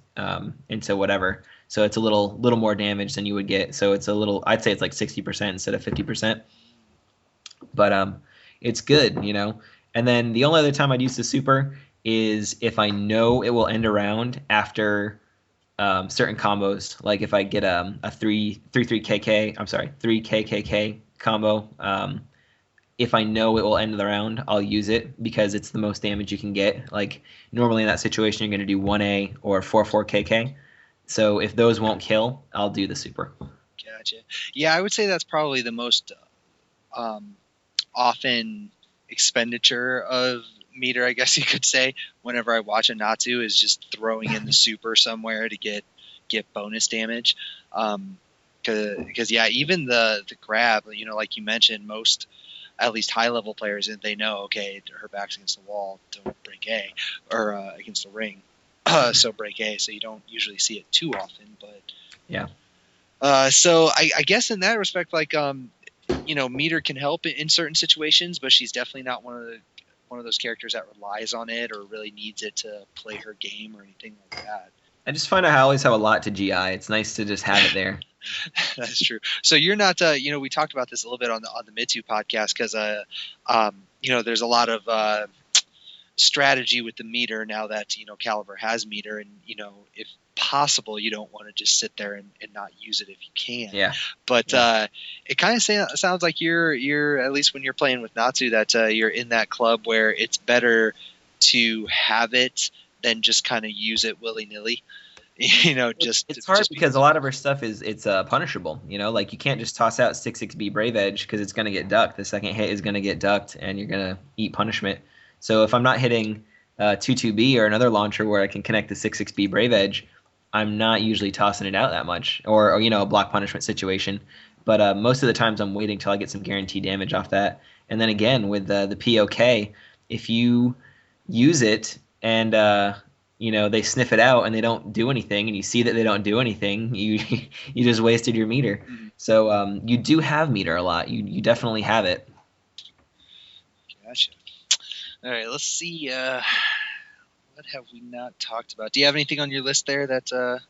into whatever. So it's a little more damage than you would get. So it's a little, I'd say it's like 60% instead of 50%. But it's good, you know. And then the only other time I'd use the super is if I know it will end around after certain combos. Like if I get a 3 KK, I'm sorry, 3 KKK combo. If I know it will end the round, I'll use it because it's the most damage you can get. Like normally in that situation, you're going to do 1A or 4 KK. So if those won't kill, I'll do the super.
Gotcha. Yeah, I would say that's probably the most often expenditure of meter, I guess you could say, whenever I watch a Natsu, is just throwing in the super somewhere to get bonus damage. Because yeah, even the grab, you know, like you mentioned, most at least high level players, and they know, okay, her back's against the wall, don't break A, or against the ring, so break A. So you don't usually see it too often, but
yeah.
So I guess in that respect, like you know, meter can help in certain situations, but she's definitely not one of those characters that relies on it or really needs it to play her game or anything like that.
I just find I always have a lot to GI. It's nice to just have it there.
That's true. So you're not, you know, we talked about this a little bit on the Mitsu podcast because, you know, there's a lot of strategy with the meter now that, you know, Caliber has meter, and, you know, if possible, you don't want to just sit there and not use it if you can.
Yeah.
But it kind of sounds like you're at least when you're playing with Natsu that you're in that club where it's better to have it than just kind of use it willy nilly. You know,
it's hard because a lot of her stuff it's punishable. You know, like you can't just toss out 6-6B Brave Edge because it's going to get ducked. The second hit is going to get ducked, and you're going to eat punishment. So if I'm not hitting 2-2B or another launcher where I can connect the 6-6B Brave Edge, I'm not usually tossing it out that much, or you know, a block punishment situation. But most of the times I'm waiting till I get some guaranteed damage off that. And then again with the POK, if you use it and you know, they sniff it out and they don't do anything, and you see that they don't do anything, you just wasted your meter. Mm-hmm. So you do have meter a lot. You definitely have it.
Gotcha. All right, let's see. What have we not talked about? Do you have anything on your list there that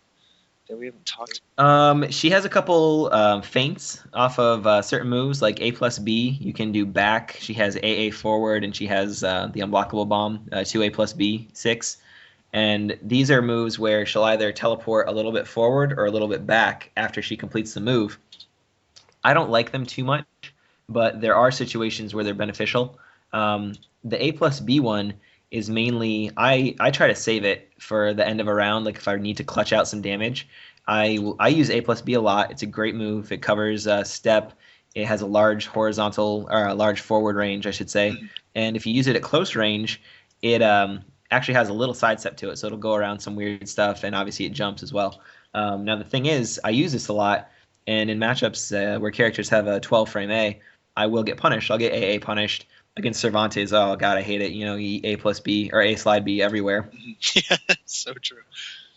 we haven't talked
about? She has a couple feints off of certain moves, like A+B. You can do back. She has AA forward, and she has the unblockable bomb, 2A+B, 6. And these are moves where she'll either teleport a little bit forward or a little bit back after she completes the move. I don't like them too much, but there are situations where they're beneficial. The A+B one is mainly, I try to save it for the end of a round, like if I need to clutch out some damage. I use A+B a lot. It's a great move. It covers step. It has a large horizontal, or a large forward range, I should say. Mm-hmm. And if you use it at close range, it actually has a little sidestep to it, so it'll go around some weird stuff, and obviously it jumps as well. Now the thing is, I use this a lot, and in matchups where characters have a 12 frame A, I will get punished. I'll get AA punished against Cervantes. Oh god, I hate it. You know, you eat A+B or A slide B everywhere.
Yeah, so true.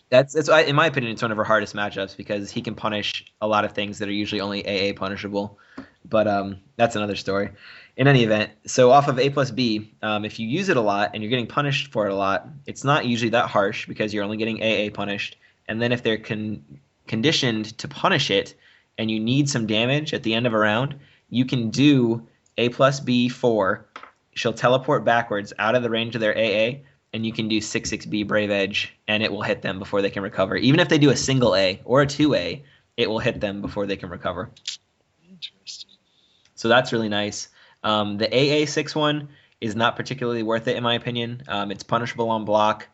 That's in my opinion, it's one of our hardest matchups because he can punish a lot of things that are usually only AA punishable. But that's another story. In any event, so off of A+B, if you use it a lot and you're getting punished for it a lot, it's not usually that harsh because you're only getting AA punished. And then if they're conditioned to punish it and you need some damage at the end of a round, you can do A+B 4. She'll teleport backwards out of the range of their AA, and you can do 6-6B Brave Edge, and it will hit them before they can recover. Even if they do a single A or a 2A, it will hit them before they can recover.
Interesting.
So that's really nice. The AA6 one is not particularly worth it in my opinion. It's punishable on block.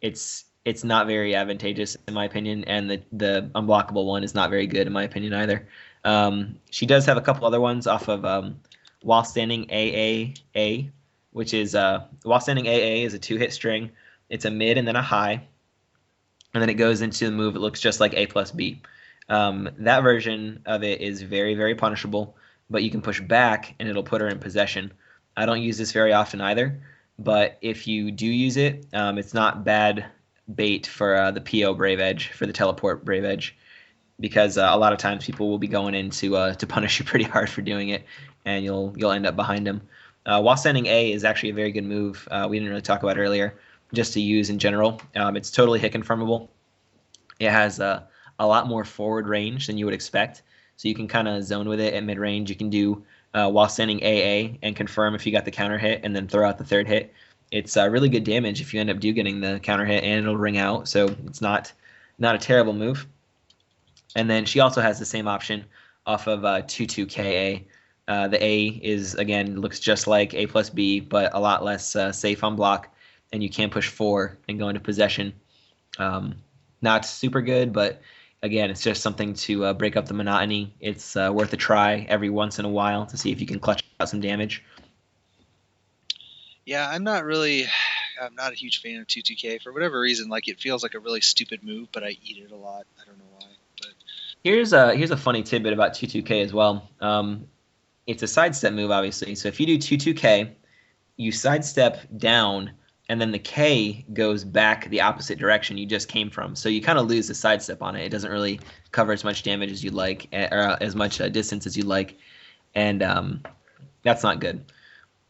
It's not very advantageous in my opinion, and the unblockable one is not very good in my opinion either. She does have a couple other ones off of while standing AAA, which is while standing AA is a 2-hit string. It's a mid and then a high, and then it goes into the move. It looks just like A+B. That version of it is very, very punishable, but you can push back and it'll put her in possession. I don't use this very often either, but if you do use it, it's not bad bait for the PO Brave Edge, for the teleport Brave Edge, because a lot of times people will be going in to punish you pretty hard for doing it, and you'll end up behind them. While standing A is actually a very good move. We didn't really talk about it earlier, just to use in general. It's totally hit confirmable. It has a lot more forward range than you would expect, so you can kind of zone with it at mid range. You can do while standing AA and confirm if you got the counter hit, and then throw out the third hit. It's really good damage if you end up getting the counter hit, and it'll ring out. So it's not a terrible move. And then she also has the same option off of 2-2 KA. The A is, again, looks just like A plus B, but a lot less safe on block, and you can push 4 and go into possession. Not super good, but again, it's just something to break up the monotony. It's worth a try every once in a while to see if you can clutch out some damage.
Yeah, I'm not a huge fan of 2-2K for whatever reason. Like, it feels like a really stupid move, but I eat it a lot. I don't know why. But
Here's a funny tidbit about 2-2K as well. It's a sidestep move, obviously. So if you do 2-2K, you sidestep down, and then the K goes back the opposite direction you just came from. So you kind of lose the sidestep on it. It doesn't really cover as much damage as you'd like, or as much distance as you'd like, and that's not good.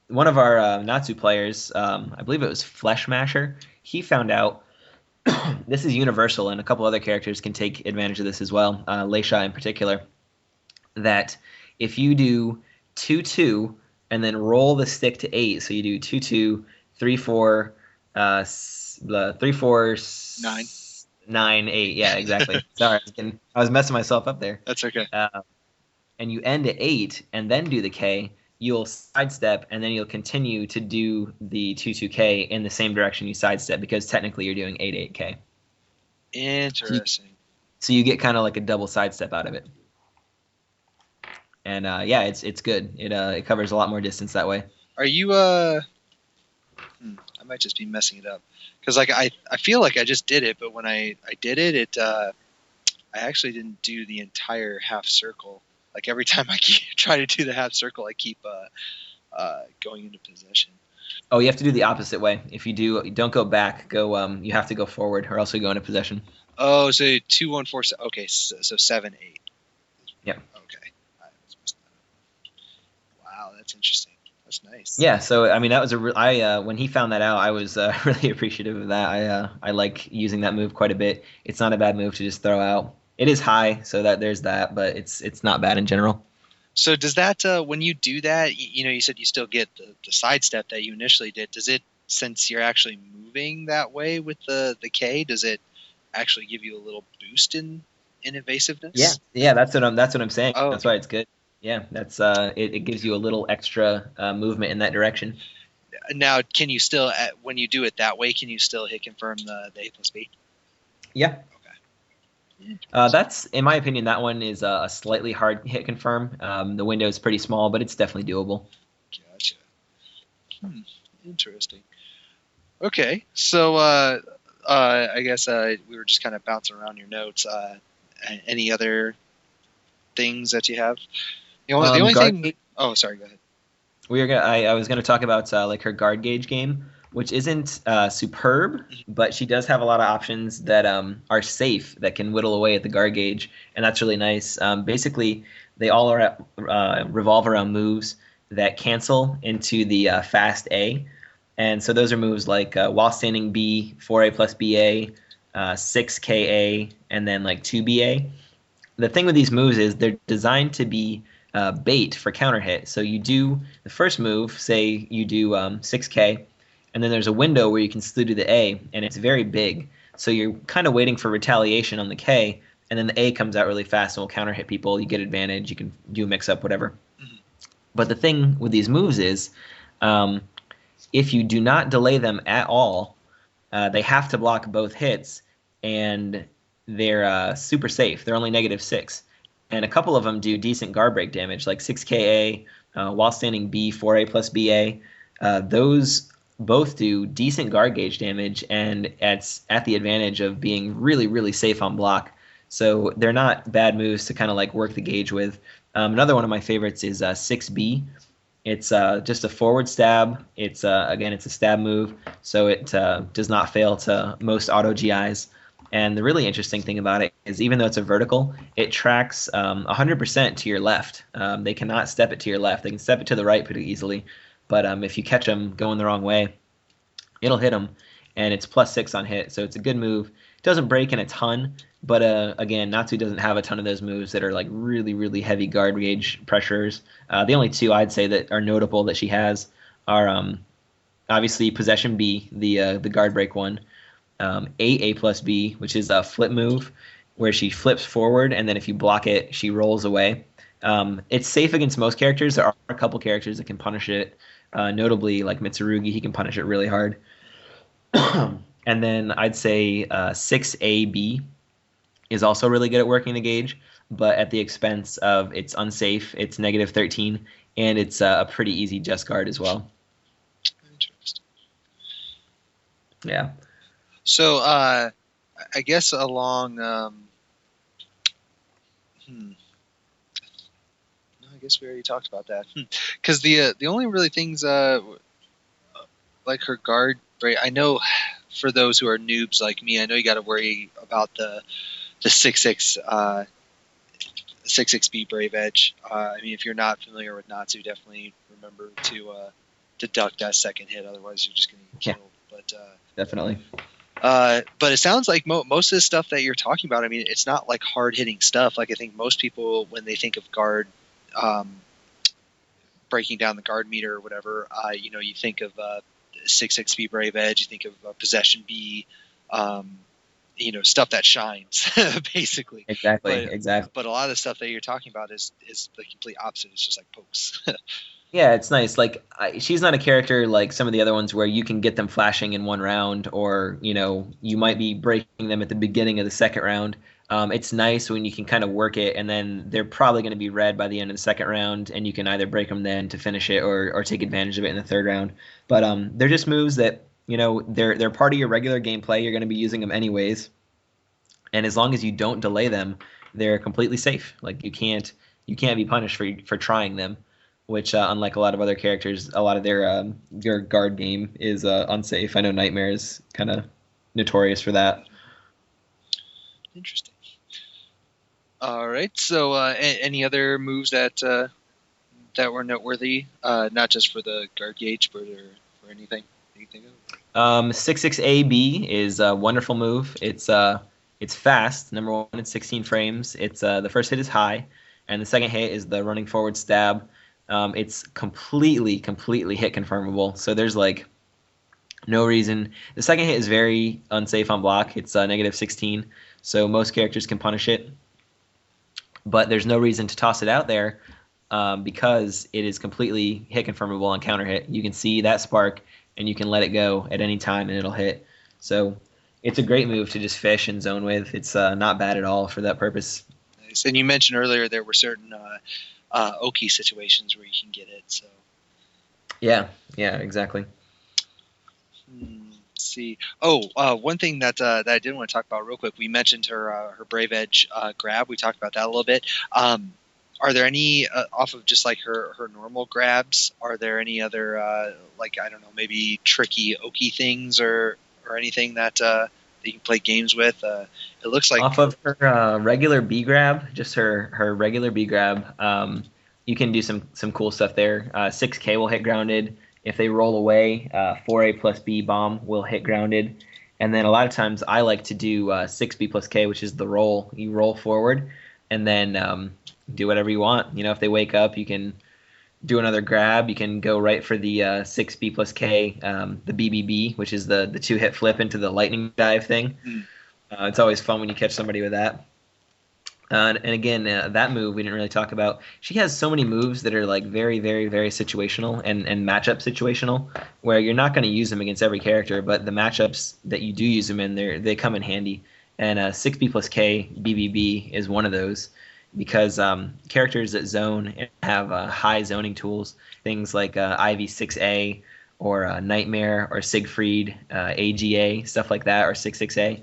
One of our Natsu players, I believe it was Flesh Masher, he found out this is universal, and a couple other characters can take advantage of this as well, Leisha in particular, that if you do 2-2 and then roll the stick to 8, so you do 2-2, 3-4, 3-4,
9.
9, 8. Yeah, exactly. Sorry, I was messing myself up there.
That's okay.
And you end at 8 and then do the K, you'll sidestep, and then you'll continue to do the 2-2K in the same direction you sidestep, because technically you're doing 8-8K.
Interesting.
So you get kind of like a double sidestep out of it. And yeah, it's good. It covers a lot more distance that way.
Are you I might just be messing it up, because like I feel like I just did it, but when I did it, I actually didn't do the entire half circle. Like, every time I try to do the half circle, I keep going into possession.
Oh, you have to do the opposite way. If you don't go back. You have to go forward, or else you go into possession.
Oh, so 2, 1, 4. Okay, so 7, 8.
Yep.
Okay. Wow, that's interesting. That's nice.
Yeah. So I mean, that was when he found that out, I was really appreciative of that. I like using that move quite a bit. It's not a bad move to just throw out. It is high, so that there's that, but it's not bad in general.
So does that, when you do that, you said you still get the sidestep that you initially did. Does it, since you're actually moving that way with the K, does it actually give you a little boost in evasiveness?
Yeah, that's what I'm saying.
Oh,
that's why it's good. Yeah, that's it gives you a little extra movement in that direction.
Now, can you still, when you do it that way, can you still hit confirm the A plus B?
Yeah. That's, in my opinion, that one is a slightly hard hit confirm. The window is pretty small, but it's definitely doable.
Gotcha. Interesting. Okay, so I guess we were just kind of bouncing around your notes. Any other things that you have? The only thing. Oh, sorry. Go ahead.
I was gonna talk about like her guard gauge game, which isn't superb, but she does have a lot of options that are safe, that can whittle away at the guard gauge, and that's really nice. Basically, they all revolve around moves that cancel into the fast A, and so those are moves like while standing B, 4A plus BA, 6KA, and then like 2BA. The thing with these moves is they're designed to be bait for counter hit. So you do the first move, say you do 6K, and then there's a window where you can still do the A, and it's very big. So you're kind of waiting for retaliation on the K, and then the A comes out really fast and will counter hit people. You get advantage. You can do a mix up, whatever. Mm-hmm. But the thing with these moves is, if you do not delay them at all, they have to block both hits, and they're super safe. They're only -6. And a couple of them do decent guard break damage, like 6KA, while standing B, 4A plus BA. Those both do decent guard gauge damage, and it's at the advantage of being really, really safe on block. So they're not bad moves to kind of like work the gauge with. Another one of my favorites is 6B. It's just a forward stab. It's again, it's a stab move, so it does not fail to most auto GIs. And the really interesting thing about it is, even though it's a vertical, it tracks 100% to your left. They cannot step it to your left. They can step it to the right pretty easily. But if you catch them going the wrong way, it'll hit them. And it's +6 on hit, so it's a good move. doesn't break in a ton, but again, Natsu doesn't have a ton of those moves that are like really, really heavy guard gauge pressures. The only two I'd say that are notable that she has are obviously Possession B, the guard break one, A plus B, which is a flip move where she flips forward, and then if you block it, she rolls away. It's safe against most characters. There are a couple characters that can punish it, notably like Mitsurugi. He can punish it really hard. And then I'd say 6AB is also really good at working the gauge, but at the expense of it's unsafe, it's -13, and it's a pretty easy just guard as well.
Interesting.
Yeah.
So I guess along. No, I guess we already talked about that. Because the only really things like her guard break. I know for those who are noobs like me, I know you got to worry about the 6-6B Brave Edge. I mean, if you're not familiar with Natsu, definitely remember to duck that second hit. Otherwise, you're just going to get killed. But
definitely.
But it sounds like most of the stuff that you're talking about, I mean, it's not like hard hitting stuff. Like I think most people, when they think of guard, breaking down the guard meter or whatever, you think of 6-6B Brave Edge, you think of Possession B, stuff that shines, basically.
Exactly.
But a lot of the stuff that you're talking about is the complete opposite. It's just like pokes.
Yeah, it's nice. Like she's not a character like some of the other ones where you can get them flashing in one round, or you might be breaking them at the beginning of the second round. It's nice when you can kind of work it, and then they're probably going to be red by the end of the second round, and you can either break them then to finish it, or take advantage of it in the third round. But they're just moves that they're part of your regular gameplay. You're going to be using them anyways, and as long as you don't delay them, they're completely safe. Like you can't be punished for trying them. Which, unlike a lot of other characters, a lot of their guard game is unsafe. I know Nightmare is kind of notorious for that.
Interesting. All right. So, any other moves that were noteworthy, not just for the guard gauge, but for anything that you think of?
6-6-AB is a wonderful move. It's fast. Number one, it's 16 frames. It's the first hit is high, and the second hit is the running forward stab. It's completely hit confirmable. So there's like no reason. The second hit is very unsafe on block. It's -16, so most characters can punish it. But there's no reason to toss it out there because it is completely hit confirmable on counter hit. You can see that spark and you can let it go at any time and it'll hit. So it's a great move to just fish and zone with. It's not bad at all for that purpose.
Nice. And you mentioned earlier there were certain Oki situations where you can get it. So
yeah, exactly.
Let's see. Oh, one thing that I did want to talk about real quick. We mentioned her Brave Edge grab. We talked about that a little bit. Are there any off of just like her normal grabs? Are there any other like I don't know, maybe tricky Oki things or anything that you can play games with? It looks like
off of her regular B grab, just her regular B grab. You can do some cool stuff there. 6K will hit grounded. If they roll away, 4A plus B bomb will hit grounded. And then a lot of times I like to do 6B plus K, which is the roll. You roll forward and then do whatever you want. If they wake up, you can do another grab. You can go right for the 6B plus K, the BBB, which is the 2-hit flip into the lightning dive thing. It's always fun when you catch somebody with that. And again, that move we didn't really talk about. She has so many moves that are like very, very, very situational and matchup situational, where you're not going to use them against every character, but the matchups that you do use them in, they come in handy. And 6B plus K BBB is one of those because characters that zone have high zoning tools, things like Ivy 6A or Nightmare or Siegfried, AGA, stuff like that, or 6-6A.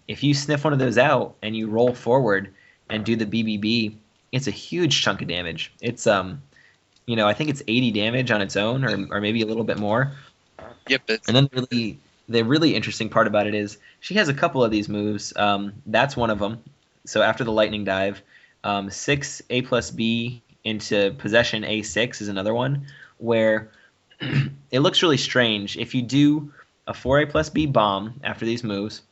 If you sniff one of those out and you roll forward and do the BBB, it's a huge chunk of damage. It's I think it's 80 damage on its own, or maybe a little bit more.
Yep.
And then the really interesting part about it is she has a couple of these moves. That's one of them. So after the lightning dive, 6A plus B into possession A6 is another one where it looks really strange. If you do a 4A plus B bomb after these moves,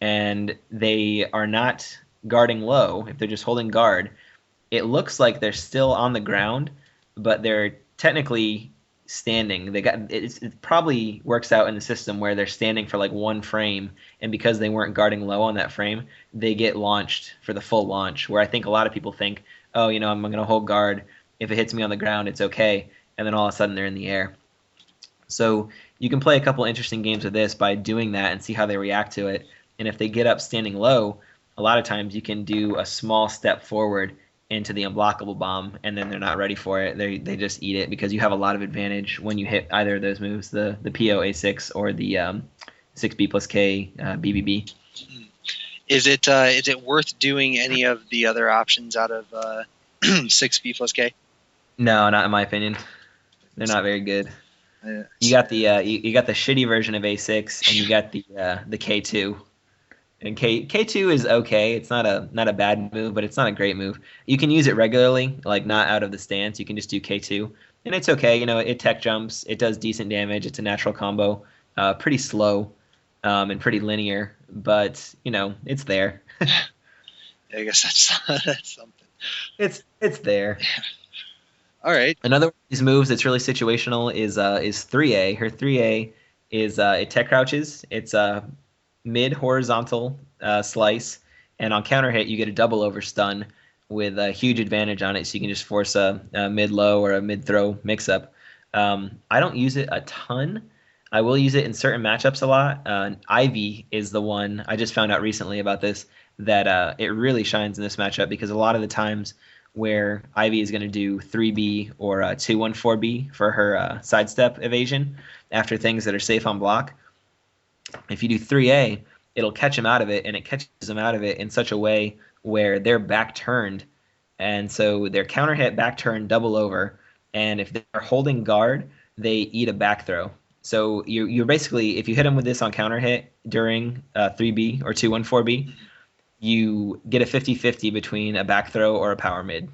and they are not guarding low, if they're just holding guard, it looks like they're still on the ground, but they're technically standing. It probably works out in the system where they're standing for like one frame, and because they weren't guarding low on that frame, they get launched for the full launch. Where I think a lot of people think, oh, I'm going to hold guard. If it hits me on the ground, it's okay, and then all of a sudden they're in the air. So you can play a couple interesting games with this by doing that and see how they react to it. And if they get up standing low, a lot of times you can do a small step forward into the unblockable bomb, and then they're not ready for it. They just eat it because you have a lot of advantage when you hit either of those moves, the PO A6 or the 6B plus K BBB.
Is it worth doing any of the other options out of 6B plus K?
No, not in my opinion. They're not very good. You got the you got the shitty version of A6, and you got the K2. And K2 is okay. It's not a bad move, but it's not a great move. You can use it regularly, like not out of the stance. You can just do K2, and it's okay. It tech jumps. It does decent damage. It's a natural combo. Pretty slow, and pretty linear, but it's there.
I guess that's something.
It's there.
All right.
Another one of these moves that's really situational is 3A. Her 3A is it tech crouches. It's a mid horizontal slice, and on counter hit you get a double over stun with a huge advantage on it, so you can just force a mid low or a mid throw mix up. I don't use it a ton. I will use it in certain matchups a lot. Ivy is the one I just found out recently about this, that it really shines in this matchup, because a lot of the times where Ivy is going to do 3B or 2-1-4B for her sidestep evasion after things that are safe on block. If you do 3A, it'll catch them out of it, and it catches them out of it in such a way where they're back turned, and so their counter hit back turn double over, and if they're holding guard, they eat a back throw. So you're basically, if you hit them with this on counter hit during 3B or 2-1-4B, you get a 50-50 between a back throw or a power mid.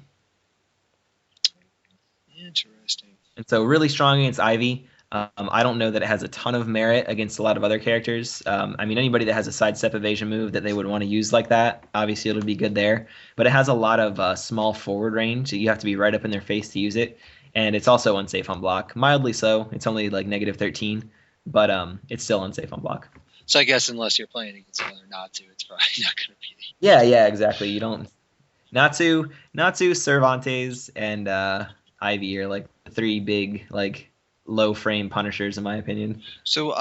Interesting.
And so really strong against Ivy. I don't know that it has a ton of merit against a lot of other characters. Anybody that has a sidestep evasion move that they would want to use like that, obviously it'll be good there. But it has a lot of small forward range. You have to be right up in their face to use it. And it's also unsafe on block. Mildly so. It's only like -13, but it's still unsafe on block.
So I guess unless you're playing against another Natsu, it's probably not going to be.
Yeah, exactly. You don't. Natsu, Cervantes, and Ivy are like the three big low frame punishers in my opinion.
So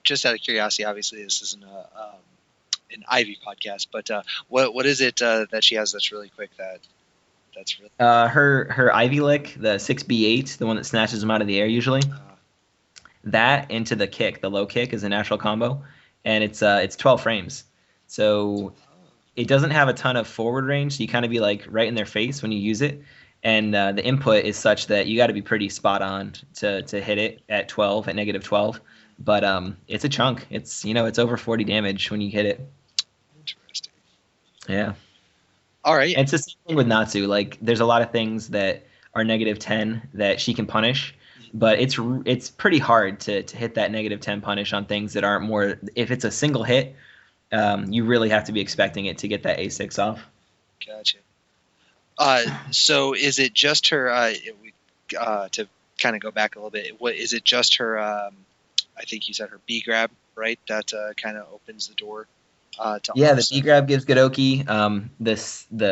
just out of curiosity, obviously this isn't an Ivy podcast, but what is it that she has that's really quick that's really
her Ivy lick, the 6B8, the one that snatches them out of the air usually. That into the kick, the low kick, is a natural combo, and it's 12 frames. So it doesn't have a ton of forward range, so you kind of be like right in their face when you use it. And the input is such that you got to be pretty spot on to hit it at -12. But it's a chunk. It's it's over 40 damage when you hit it.
Interesting.
Yeah.
All right.
And it's the same thing with Natsu. Like there's a lot of things that are -10 that she can punish, but it's pretty hard to hit that -10 punish on things that aren't more. If it's a single hit, you really have to be expecting it to get that A6 off.
Gotcha. So is it just her? To kind of go back a little bit, what is it? Just her? I think you said her B grab, right? That kind of opens the door.
The B grab gives Godoki. The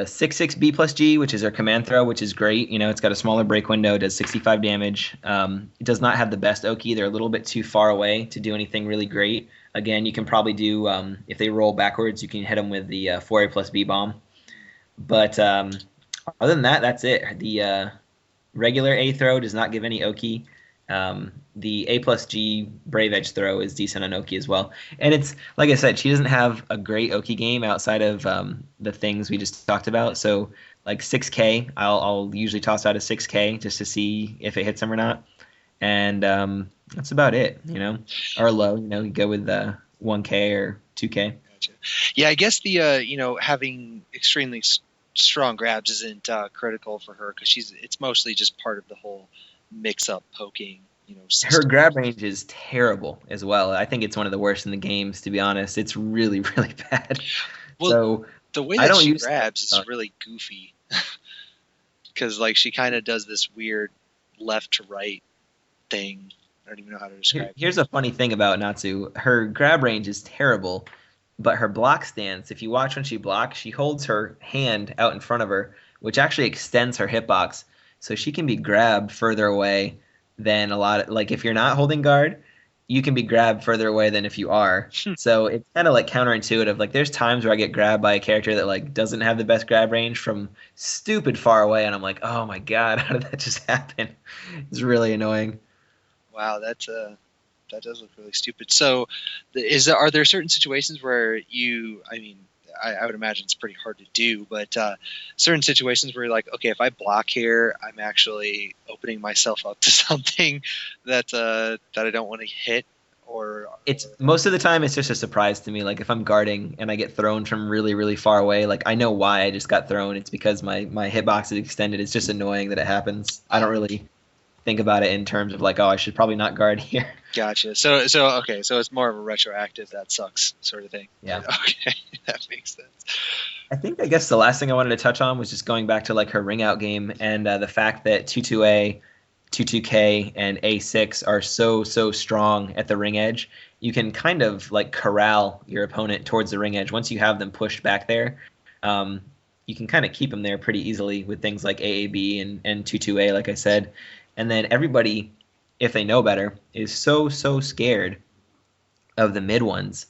6/6B plus G, which is her command throw, which is great. It's got a smaller break window, does 65 damage. It does not have the best Oki. They're a little bit too far away to do anything really great. Again, you can probably do if they roll backwards, you can hit them with the 4A plus B bomb. But other than that, that's it. The regular A throw does not give any Oki. The A plus G Brave Edge throw is decent on Oki as well. And it's, like I said, she doesn't have a great Oki game outside of the things we just talked about. So like 6K, I'll usually toss out a 6K just to see if it hits him or not. And that's about it, Or low, you go with 1K or 2K.
Gotcha. Yeah, I guess the, having extremely strong grabs isn't critical for her because it's mostly just part of the whole mix-up poking
Her
system.
grab range is terrible as well. I think it's one of the worst in the games, to be honest. It's really, really bad.
Well,
So
the way
I
that
don't
she
use.
grabs is really goofy because like she kind of does this weird left to right thing. I don't even know how to describe it.
Here's a funny thing about Natsu. Her grab range is terrible, but her block stance, if you watch when she blocks, she holds her hand out in front of her, which actually extends her hitbox. So she can be grabbed further away than a lot of, like if you're not holding guard, you can be grabbed further away than if you are. So it's kind of like counterintuitive. Like there's times where I get grabbed by a character that like doesn't have the best grab range from stupid far away, and I'm like, oh my God, how did that just happen? It's really annoying.
Wow, that does look really stupid. So, are there certain situations where I mean, I would imagine it's pretty hard to do, but certain situations where you're like, okay, if I block here, I'm actually opening myself up to something that I don't want to hit, or
It's most of the time it's just a surprise to me. Like if I'm guarding and I get thrown from really, really far away, like I know why I just got thrown. It's because my hitbox is extended. It's just annoying that it happens. I don't really think about it in terms of like, oh, I should probably not guard here.
gotcha. Okay, so it's more of a retroactive that sucks sort of thing.
Yeah.
Okay, that makes sense.
I guess the last thing I wanted to touch on was just going back to like her ring out game and the fact that 22A, 22K, and A6 are so strong at the ring edge. You can kind of like corral your opponent towards the ring edge once you have them pushed back there. Um, you can kind of keep them there pretty easily with things like AAB and 22A, like I said. And then everybody, if they know better, is so scared of the mid ones.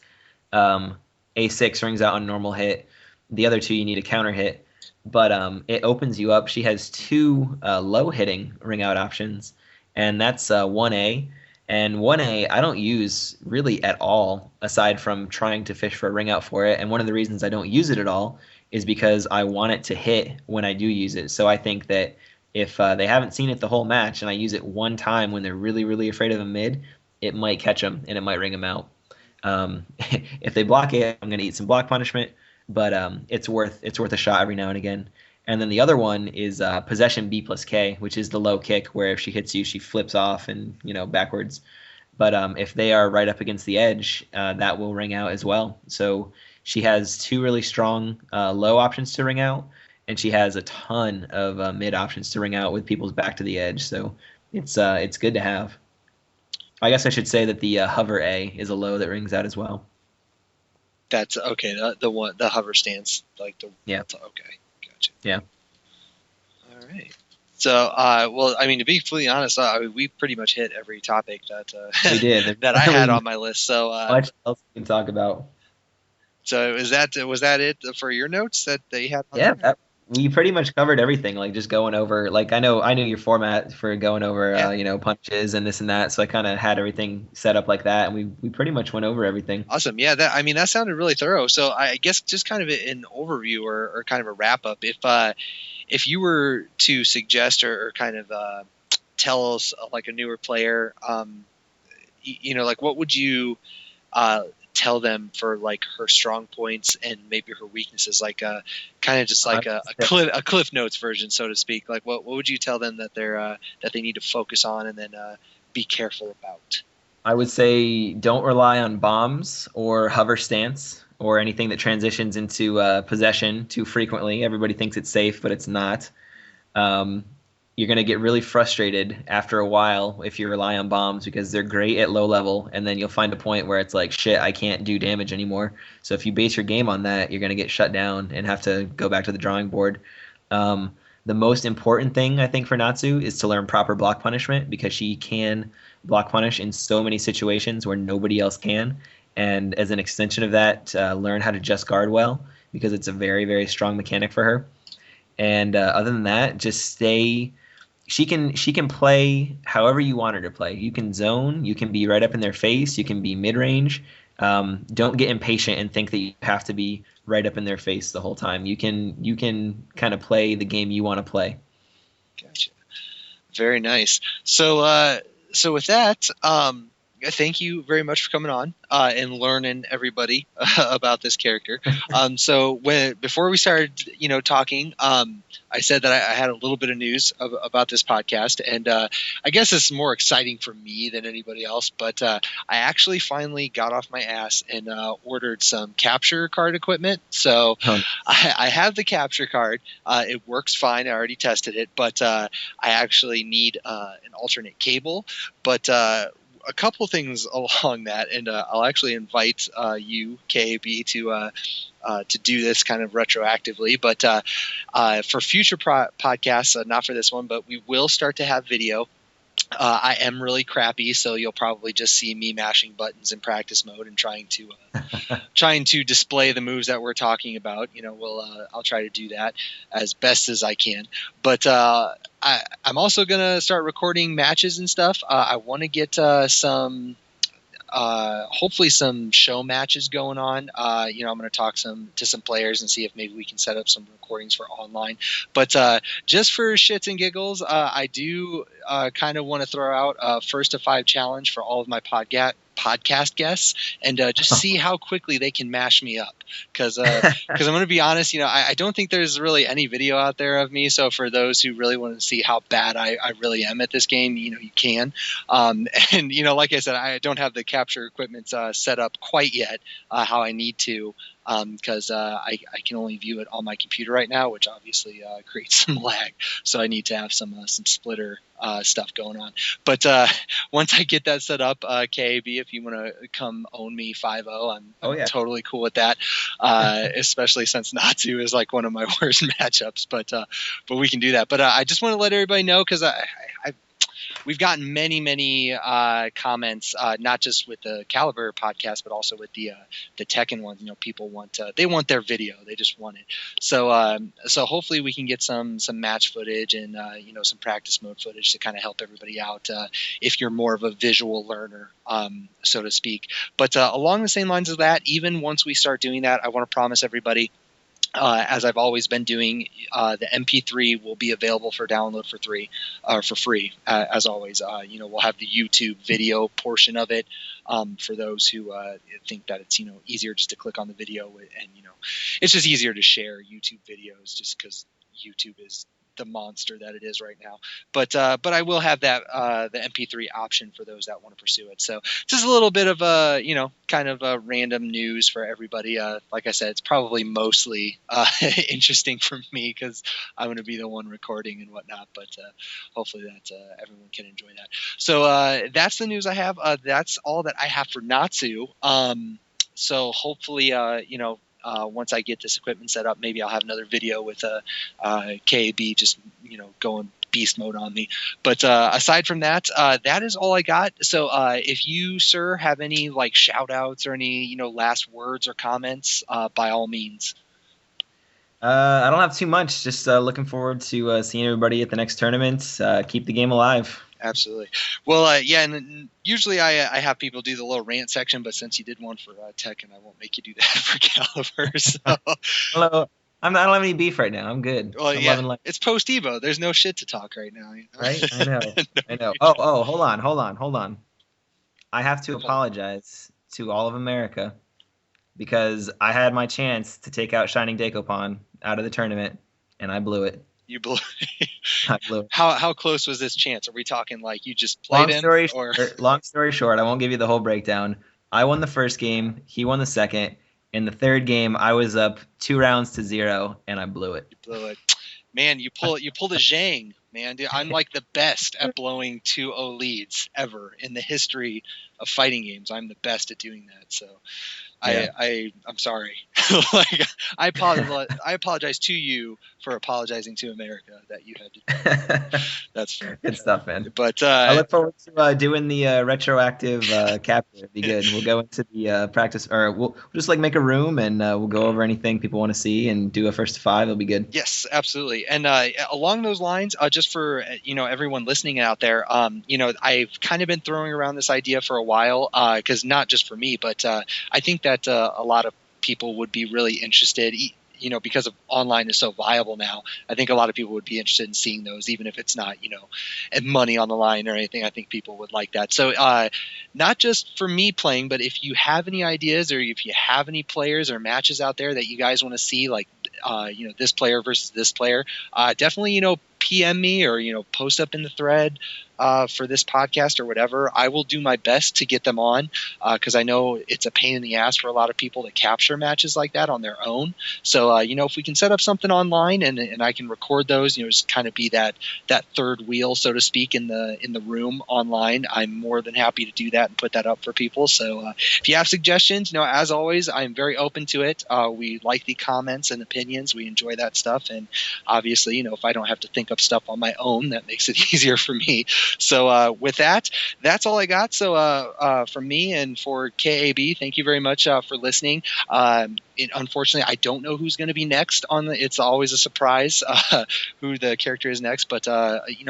A6 rings out on normal hit. The other two you need a counter hit, but it opens you up. She has two low hitting ring out options, and that's 1A. And 1A I don't use really at all, aside from trying to fish for a ring out for it. And one of the reasons I don't use it at all is because I want it to hit when I do use it. So I think that if they haven't seen it the whole match and I use it one time when they're really, really afraid of a mid, it might catch them and it might ring them out. If they block it, I'm going to eat some block punishment, but it's worth a shot every now and again. And then the other one is possession B plus K, which is the low kick, where if she hits you, she flips off and backwards. But if they are right up against the edge, that will ring out as well. So she has two really strong low options to ring out, and she has a ton of mid options to ring out with people's back to the edge. So it's good to have. I guess I should say that the hover A is a low that rings out as well.
That's okay. The hover stance, like the
Yeah.
Okay, gotcha.
Yeah.
All right. So, well, I mean, to be completely honest, we pretty much hit every topic that
We did.
that I had on my list. So,
Much else we can talk about.
so was that it for your notes that you had on
Yeah,
there?
we pretty much covered everything. Like just going over, like I knew your format for going over,
Yeah.
punches and this and that. So I kind of had everything set up like that, and we pretty much went over everything.
Awesome. Yeah, that sounded really thorough. So I guess just kind of an overview or kind of a wrap up. If you were to suggest or kind of tell us like a newer player, like what would you tell them for like her strong points and maybe her weaknesses, like kind of just like a cliff notes version, so to speak. Like what would you tell them that they need to focus on and then be careful about?
I would say don't rely on bombs or hover stance or anything that transitions into possession too frequently. Everybody thinks it's safe, but it's not. Um, you're going to get really frustrated after a while if you rely on bombs because they're great at low level, and then you'll find a point where it's like, shit, I can't do damage anymore. So if you base your game on that, you're going to get shut down and have to go back to the drawing board. The most important thing, I think, for Natsu is to learn proper block punishment because she can block punish in so many situations where nobody else can. And as an extension of that, learn how to just guard well because it's a very, very strong mechanic for her. And other than that, just stay. She can play however you want her to play. You can zone. You can be right up in their face. You can be mid range. Don't get impatient and think that you have to be right up in their face the whole time. You can kind of play the game you want to play.
Gotcha. Very nice. So with that, thank you very much for coming on and learning everybody about this character. So before we started, talking, I said that I had a little bit of news about this podcast, and I guess it's more exciting for me than anybody else. But I actually finally got off my ass and ordered some capture card equipment. So
Oh,
I have the capture card. It works fine. I already tested it, but I actually need an alternate cable. But a couple things along that, and I'll actually invite you, KB, to do this kind of retroactively. But for future podcasts, not for this one, but we will start to have video. I am really crappy, so you'll probably just see me mashing buttons in practice mode and trying to display the moves that we're talking about. I'll try to do that as best as I can. But I'm also gonna start recording matches and stuff. I want to get some. Hopefully some show matches going on. I'm going to talk to some players and see if maybe we can set up some recordings for online. But just for shits and giggles, I do kind of want to throw out a 1st to 5 challenge for all of my podcast guests and just see how quickly they can mash me up. Because I'm going to be honest, I don't think there's really any video out there of me. So for those who really want to see how bad I really am at this game, you can. And like I said, I don't have the capture equipment set up quite yet how I need to, because I can only view it on my computer right now, which obviously creates some lag. So I need to have some splitter stuff going on. But once I get that set up, KAB, if you want to come own me 5-0, I'm totally cool with that. Especially since Natsu is like one of my worst matchups. But we can do that. But I just want to let everybody know, because we've gotten many comments, not just with the Caliber podcast, but also with the Tekken ones. People want they want their video. They just want it. So hopefully we can get some match footage and some practice mode footage to kind of help everybody out if you're more of a visual learner, so to speak. But along the same lines of that, even once we start doing that, I want to promise everybody, as I've always been doing, the MP3 will be available for download for free. As always, we'll have the YouTube video portion of it for those who think that it's easier just to click on the video, and it's just easier to share YouTube videos just because YouTube is the monster that it is right now. But I will have that the MP3 option for those that want to pursue it. So just a little bit of kind of a random news for everybody. Like I said, it's probably mostly interesting for me because I'm going to be the one recording and whatnot. But hopefully that everyone can enjoy that. So that's the news I have. That's all that I have for Natsu. So hopefully, once I get this equipment set up, maybe I'll have another video with KAB just going beast mode on me. But aside from that, that is all I got. So if you, sir, have any shout outs or any last words or comments, by all means.
I don't have too much. Just looking forward to seeing everybody at the next tournament. Keep the game alive.
Absolutely. Well, yeah, and usually I have people do the little rant section, but since you did one for Tekken, I won't make you do that for Caliber. So.
Hello. I don't have any beef right now. I'm good.
Well, it's post Evo. There's no shit to talk right now.
Right? I know. I know. Oh, hold on. I have to apologize to all of America because I had my chance to take out Shining Dakopon out of the tournament, and I blew it.
You blew it.
I blew it.
How close was this chance? Are we talking you just played
Long story short, I won't give you the whole breakdown. I won the first game. He won the second. In the third game, I was up 2-0, and I blew it.
You blew it. Man, you pulled a Zhang, man. Dude, I'm like the best at blowing 2-0 leads ever in the history of fighting games. I'm the best at doing that. So yeah. I'm sorry. I apologize to you for apologizing to America that you had to do. That's fair.
Good stuff, man.
But
I look forward to doing the retroactive capture. It'd be good. We'll go into the practice, or we'll just make a room and we'll go over anything people want to see and do a 1st to 5. It'll be good.
Yes, absolutely. And along those lines, just for everyone listening out there, I've kind of been throwing around this idea for a while, because not just for me, but I think that a lot of people would be really interested, because of online is so viable now, I think a lot of people would be interested in seeing those, even if it's not, money on the line or anything. I think people would like that. So, not just for me playing, but if you have any ideas or if you have any players or matches out there that you guys want to see, like, this player versus this player, definitely, PM me or, post up in the thread for this podcast or whatever. I will do my best to get them on because I know it's a pain in the ass for a lot of people to capture matches like that on their own. So, if we can set up something online and I can record those, just kind of be that third wheel, so to speak, in the room online, I'm more than happy to do that and put that up for people. So if you have suggestions, as always, I'm very open to it. We like the comments and opinions. We enjoy that stuff. And obviously, if I don't have to think up stuff on my own, that makes it easier for me. So with that, that's all I got. So from me and for KAB, thank you very much for listening. Unfortunately, I don't know who's going to be next it's always a surprise who the character is next, but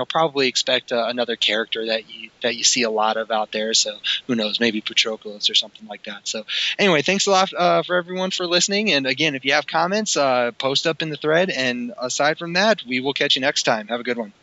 probably expect another character that you see a lot of out there. So who knows, maybe Patroclus or something like that. So anyway, thanks a lot for everyone for listening. And again, if you have comments, post up in the thread. And aside from that, we will catch you next time. Have a good one.